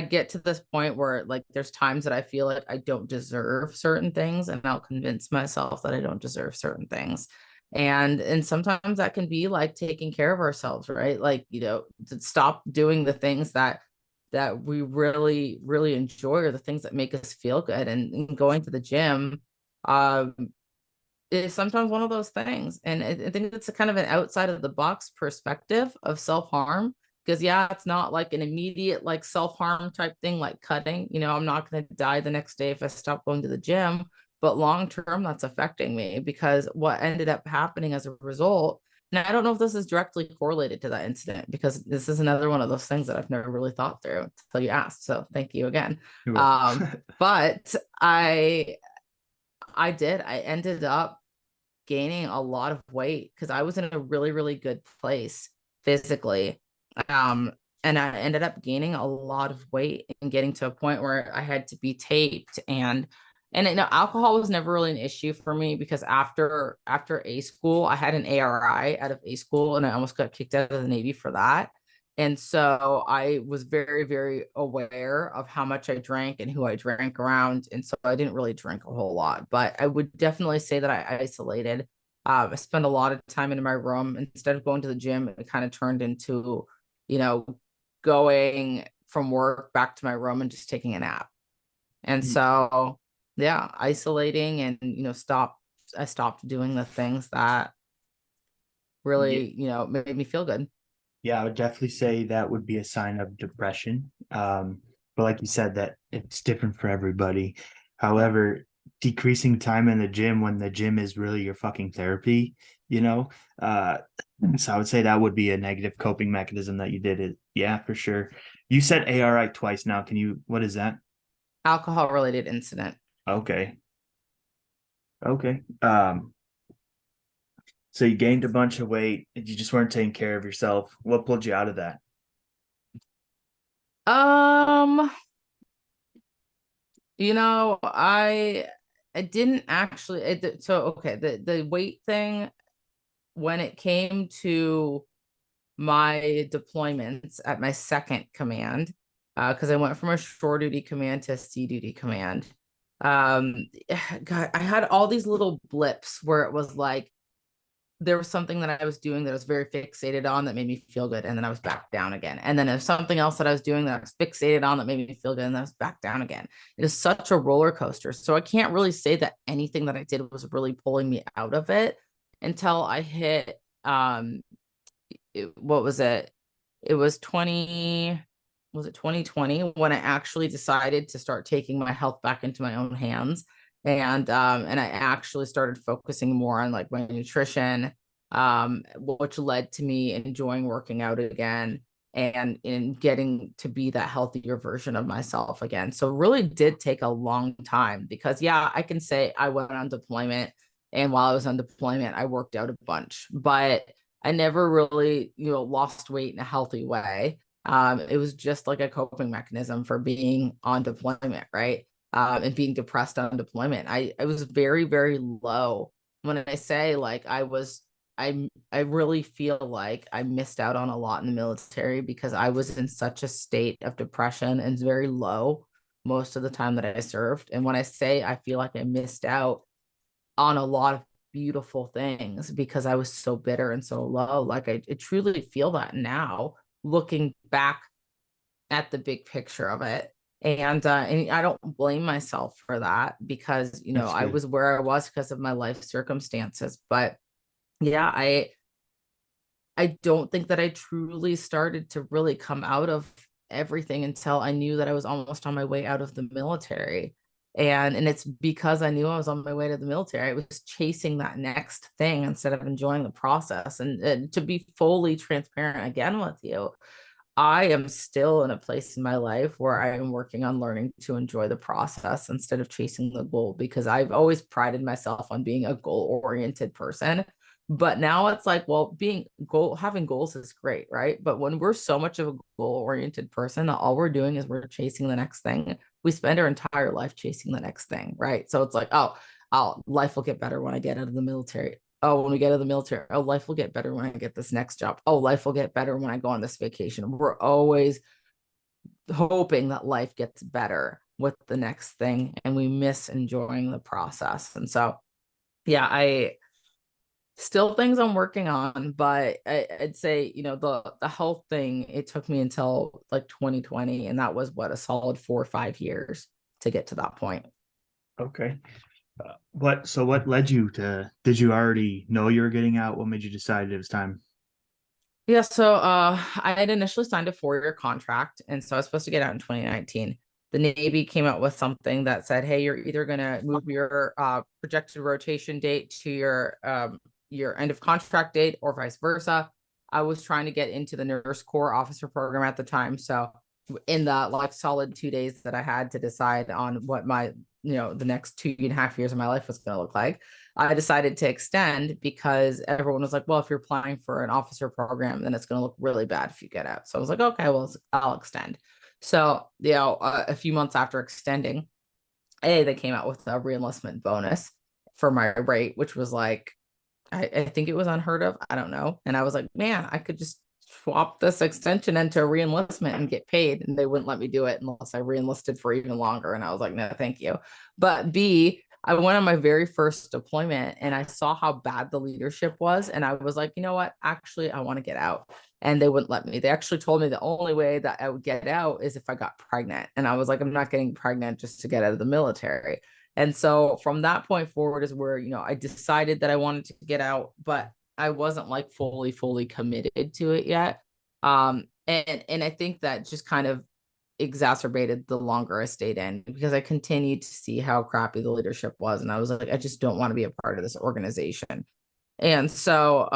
get to this point where, like, there's times that I feel like I don't deserve certain things, and I'll convince myself that I don't deserve certain things. And sometimes that can be like taking care of ourselves, right? Like, to stop doing the things that we really, really enjoy, or the things that make us feel good. And going to the gym um is sometimes one of those things. And I think it's a kind of an outside of the box perspective of self-harm, because yeah, it's not like an immediate like self-harm type thing like cutting. I'm not going to die the next day if I stop going to the gym, but long term that's affecting me, because what ended up happening as a result. Now, I don't know if this is directly correlated to that incident, because this is another one of those things that I've never really thought through until you asked. So thank you again. You're Um, welcome. but I ended up gaining a lot of weight because I was in a really, really good place physically. Um, and I ended up gaining a lot of weight and getting to a point where I had to be taped. And alcohol was never really an issue for me, because after A school, I had an ARI out of A school, and I almost got kicked out of the Navy for that. And so I was very, very aware of how much I drank and who I drank around. And so I didn't really drink a whole lot, but I would definitely say that I isolated. I spent a lot of time in my room. Instead of going to the gym, it kind of turned into, you know, going from work back to my room and just taking a nap. And so, yeah, isolating and, I stopped doing the things that Yeah, really, made me feel good. yeah, I would definitely say that would be a sign of depression. But like you said, that it's different for everybody. However, decreasing time in the gym when the gym is really your fucking therapy, you know, uh, so I would say that would be a negative coping mechanism that you did it. Yeah, for sure. You said ARI twice now. What is that? Alcohol related incident. Okay. Okay. So you gained a bunch of weight and you just weren't taking care of yourself. What pulled you out of that? Um, I didn't actually so okay, the weight thing, when it came to my deployments at my second command, because I went from a shore duty command to a sea duty command. Um, God, I had all these little blips where it was like there was something that I was doing that I was very fixated on that made me feel good, and then I was back down again. And then there's something else that I was doing that I was fixated on that made me feel good, and then I was back down again. It is such a roller coaster. So I can't really say that anything that I did was really pulling me out of it until I hit what was it? It was 20, was it 2020 when I actually decided to start taking my health back into my own hands. And I actually started focusing more on like my nutrition, which led to me enjoying working out again and in getting to be that healthier version of myself again. So it really did take a long time because yeah, I can say I went on deployment, and while I was on deployment, I worked out a bunch, but I never really, lost weight in a healthy way. It was just like a coping mechanism for being on deployment, right? And being depressed on deployment. I was very, very low. When I say like I really feel like I missed out on a lot in the military because I was in such a state of depression and very low most of the time that I served. And when I say I feel like I missed out on a lot of beautiful things because I was so bitter and so low. Like I truly feel that now, looking back at the big picture of it. And I don't blame myself for that because That's I good. was where I was because of my life circumstances. But yeah, I don't think that I truly started to really come out of everything until I knew that I was almost on my way out of the military. And it's because I knew I was on my way to the military. I was chasing that next thing instead of enjoying the process. And to be fully transparent again with you, I am still in a place in my life where I am working on learning to enjoy the process instead of chasing the goal because I've always prided myself on being a goal oriented person. But now it's like, well, having goals is great, right? But when we're so much of a goal oriented person that all we're doing is we're chasing the next thing, we spend our entire life chasing the next thing, right? So it's like, life will get better when I get out of the military. Oh, when we get out of the military, oh, life will get better when I get this next job. Oh, life will get better when I go on this vacation. We're always hoping that life gets better with the next thing, and we miss enjoying the process. And so, yeah, I still things I'm working on, but I'd say, the health thing, it took me until like 2020, and that was what, a solid 4 or 5 years to get to that point. Okay. What led you to, did you already know you were getting out? What made you decide it was time? Yeah, so I had initially signed a 4-year contract, and so I was supposed to get out in 2019. The Navy came out with something that said, "Hey, you're either going to move your projected rotation date to your end of contract date, or vice versa." I was trying to get into the Nurse Corps officer program at the time, so in the like solid 2 days that I had to decide on what my the next 2.5 years of my life was going to look like, I decided to extend because everyone was like, well, if you're applying for an officer program, then it's going to look really bad if you get out. So I was like, okay, well, I'll extend. So, a few months after extending, they came out with a reenlistment bonus for my rate, which was like, I think it was unheard of. I don't know. And I was like, man, I could just swap this extension into a reenlistment and get paid. And they wouldn't let me do it unless I reenlisted for even longer. And I was like, no, thank you. But B, I went on my very first deployment and I saw how bad the leadership was. And I was like, you know what? Actually, I want to get out. And they wouldn't let me. They actually told me the only way that I would get out is if I got pregnant. And I was like, I'm not getting pregnant just to get out of the military. And so from that point forward is where, I decided that I wanted to get out, but I wasn't like fully committed to it yet. And I think that just kind of exacerbated the longer I stayed in because I continued to see how crappy the leadership was. And I was like, I just don't want to be a part of this organization. And so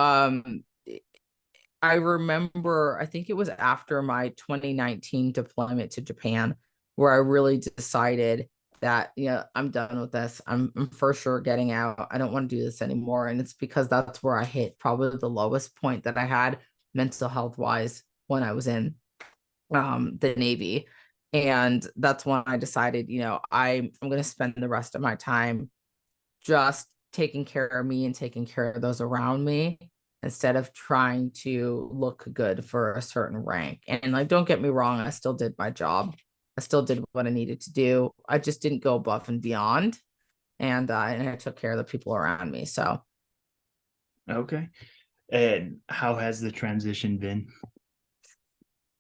I remember, I think it was after my 2019 deployment to Japan where I really decided that, I'm done with this. I'm for sure getting out. I don't want to do this anymore. And it's because that's where I hit probably the lowest point that I had mental health wise when I was in the Navy. And that's when I decided, I'm going to spend the rest of my time just taking care of me and taking care of those around me instead of trying to look good for a certain rank. And like, don't get me wrong, I still did my job. I still did what I needed to do. I just didn't go above and beyond. And I took care of the people around me. So Okay. And how has the transition been?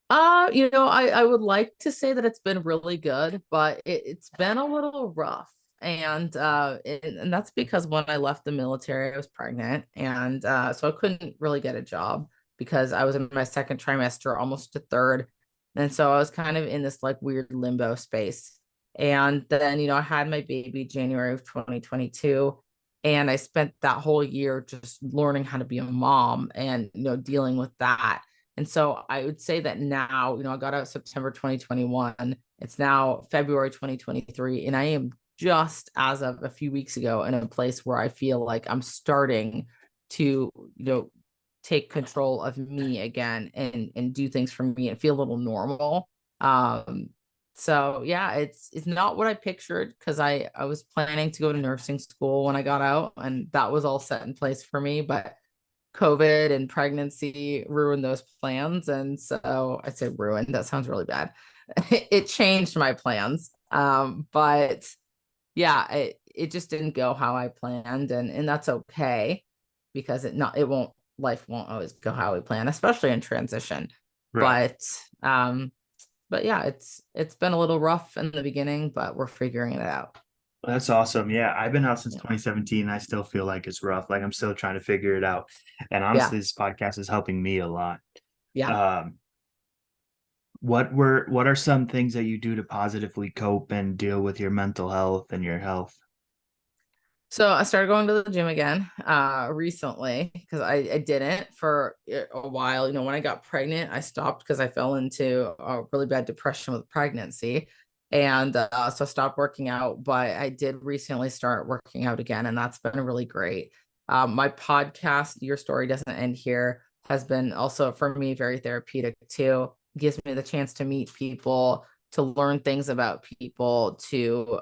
I would like to say that it's been really good, but it's been a little rough. And that's because when I left the military, I was pregnant, and so I couldn't really get a job because I was in my second trimester, almost to third. And so I was kind of in this like weird limbo space. And then, I had my baby January of 2022, and I spent that whole year just learning how to be a mom and, dealing with that. And so I would say that now, I got out September 2021. It's now February 2023. And I am just as of a few weeks ago in a place where I feel like I'm starting to, take control of me again and do things for me and feel a little normal. Um, so yeah, it's not what I pictured because I was planning to go to nursing school when I got out, and that was all set in place for me. But COVID and pregnancy ruined those plans. And so I say ruined, that sounds really bad. It changed my plans. But yeah, it just didn't go how I planned, and that's okay because it won't life won't always go how we plan, especially in transition. Right. But um, but yeah, it's been a little rough in the beginning, but we're figuring it out. That's awesome. Yeah, I've been out since Yeah. 2017. I still feel like it's rough. Like I'm still trying to figure it out. And Yeah. honestly, this podcast is helping me a lot. Yeah. Um, what are some things that you do to positively cope and deal with your mental health and your health? So I started going to the gym again recently because I didn't for a while. When I got pregnant, I stopped because I fell into a really bad depression with pregnancy. And so I stopped working out, but I did recently start working out again, and that's been really great. My podcast, Your Story Doesn't End Here, has been also for me very therapeutic too. Gives me the chance to meet people, to learn things about people, to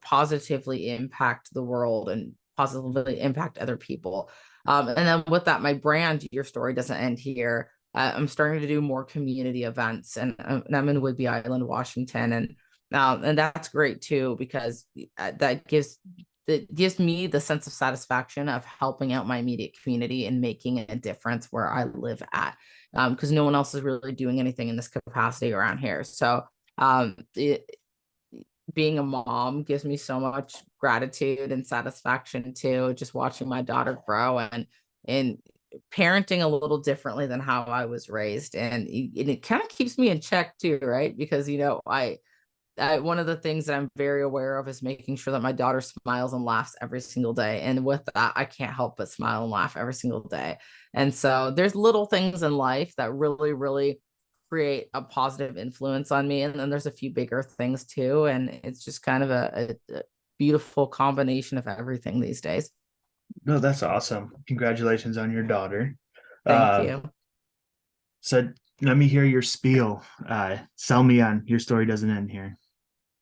positively impact the world and positively impact other people. And then with that, my brand, Your Story Doesn't End Here. I'm starting to do more community events, and I'm in Whidbey Island, Washington, and that's great too because that gives me the sense of satisfaction of helping out my immediate community and making a difference where I live at, because no one else is really doing anything in this capacity around here. So being a mom gives me so much gratitude and satisfaction too, just watching my daughter grow and parenting a little differently than how I was raised. And it kind of keeps me in check too, right? Because, one of the things that I'm very aware of is making sure that my daughter smiles and laughs every single day. And with that, I can't help but smile and laugh every single day. And so there's little things in life that really, really create a positive influence on me. And then there's a few bigger things too. And it's just kind of a beautiful combination of everything these days. No, that's awesome. Congratulations on your daughter. Thank Uh, you. so let me hear your spiel. Sell me on Your Story Doesn't End Here.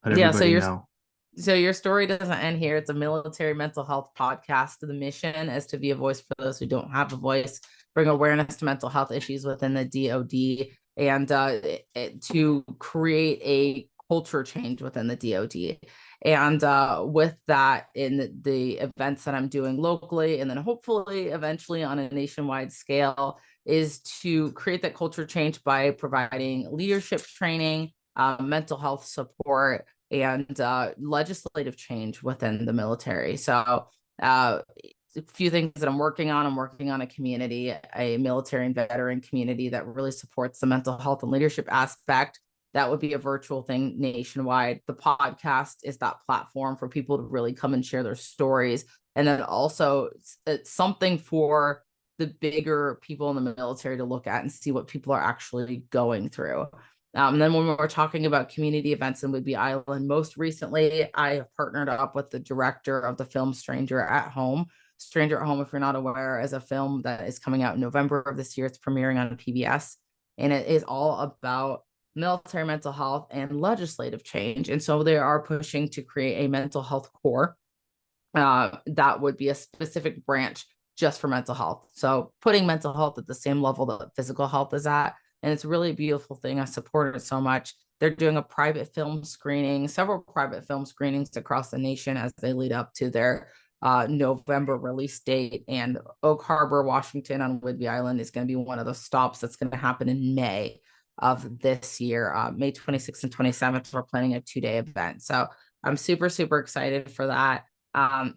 Let Yeah. So everybody you're know. So your story doesn't end here. It's a military mental health podcast. The mission is to be a voice for those who don't have a voice, bring awareness to mental health issues within the DoD, and to create a culture change within the DoD. And with that, in the events that I'm doing locally, and then hopefully eventually on a nationwide scale, is to create that culture change by providing leadership training, mental health support, and legislative change within the military. So, a few things that I'm working on. I'm working on a military and veteran community that really supports the mental health and leadership aspect. That would be a virtual thing nationwide. The podcast is that platform for people to really come and share their stories. And then also, it's something for the bigger people in the military to look at and see what people are actually going through. And then when we're talking about community events in Whidbey Island, most recently, I have partnered up with the director of the film Stranger at Home. Stranger at Home, if you're not aware, is a film that is coming out in November of this year. It's premiering on PBS, and it is all about military mental health and legislative change. And so they are pushing to create a mental health corps that would be a specific branch just for mental health. So putting mental health at the same level that physical health is at. And it's really a beautiful thing. I support it so much. They're doing a private film screening, several private film screenings across the nation as they lead up to their November release date. And Oak Harbor, Washington on Whidbey Island is going to be one of those stops that's going to happen in May of this year. May 26th and 27th, we're planning a 2-day event. So I'm super, super excited for that. And,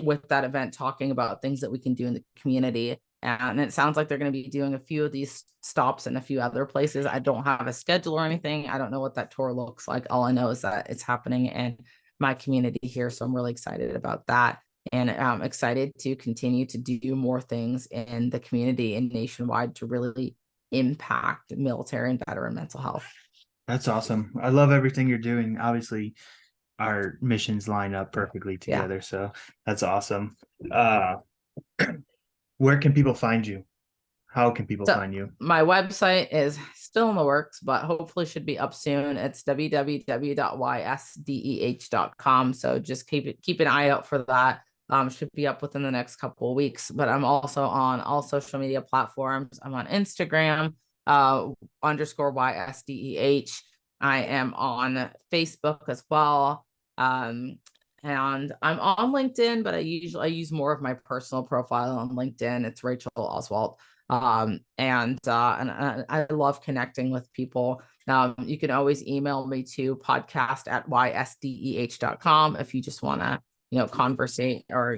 with that event, talking about things that we can do in the community. And it sounds like they're going to be doing a few of these stops in a few other places. I don't have a schedule or anything. I don't know what that tour looks like. All I know is that it's happening in my community here. So I'm really excited about that. And I'm excited to continue to do more things in the community and nationwide to really impact military and veteran mental health. That's awesome. I love everything you're doing. Obviously, our missions line up perfectly Yeah. together. So that's awesome. Where can people find you? How can people So find you? my website is still in the works, but hopefully should be up soon. It's www.ysdeh.com. So just keep an eye out for that. Should be up within the next couple of weeks. But I'm also on all social media platforms. I'm on Instagram, _YSDEH. I am on Facebook as well. And I'm on LinkedIn, but I use more of my personal profile on LinkedIn. It's Rachel Oswalt. And I love connecting with people. You can always email me to podcast@ysdeh.com if you just want to, conversate or,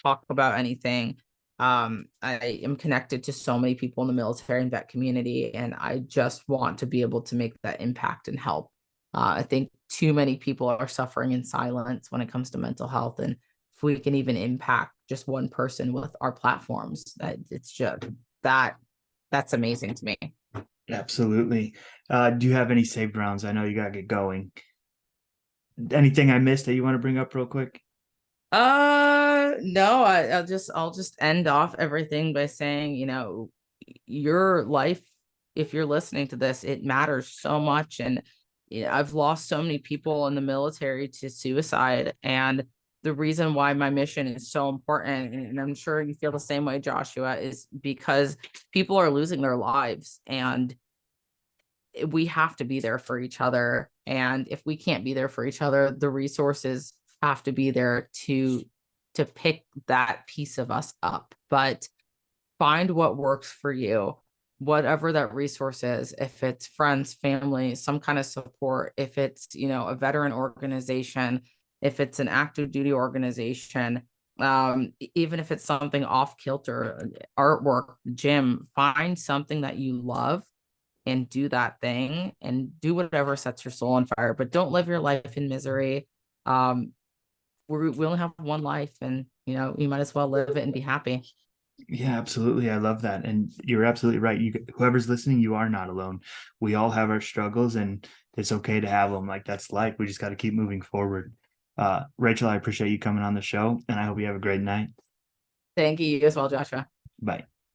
talk about anything. I am connected to so many people in the military and vet community, and I just want to be able to make that impact and help. I think too many people are suffering in silence when it comes to mental health. And if we can even impact just one person with our platforms, that it's just that's amazing to me. Absolutely. Do you have any saved rounds? I know you gotta get going. Anything I missed that you want to bring up real quick? No, I'll just end off everything by saying, your life, if you're listening to this, it matters so much. And I've lost so many people in the military to suicide. And the reason why my mission is so important, and I'm sure you feel the same way, Joshua, is because people are losing their lives and we have to be there for each other. And if we can't be there for each other, the resources have to be there to pick that piece of us up. But find what works for you, whatever that resource is. If it's friends, family, some kind of support, if it's, a veteran organization, if it's an active duty organization, even if it's something off kilter, artwork, gym, find something that you love and do that thing and do whatever sets your soul on fire, but don't live your life in misery. We only have one life, and you might as well live it and be happy. Yeah, absolutely. I love that. And you're absolutely right. Whoever's listening, you are not alone. We all have our struggles and it's okay to have them. Like that's life. We just got to keep moving forward. Rachel, I appreciate you coming on the show and I hope you have a great night. Thank you as well, Joshua. Bye.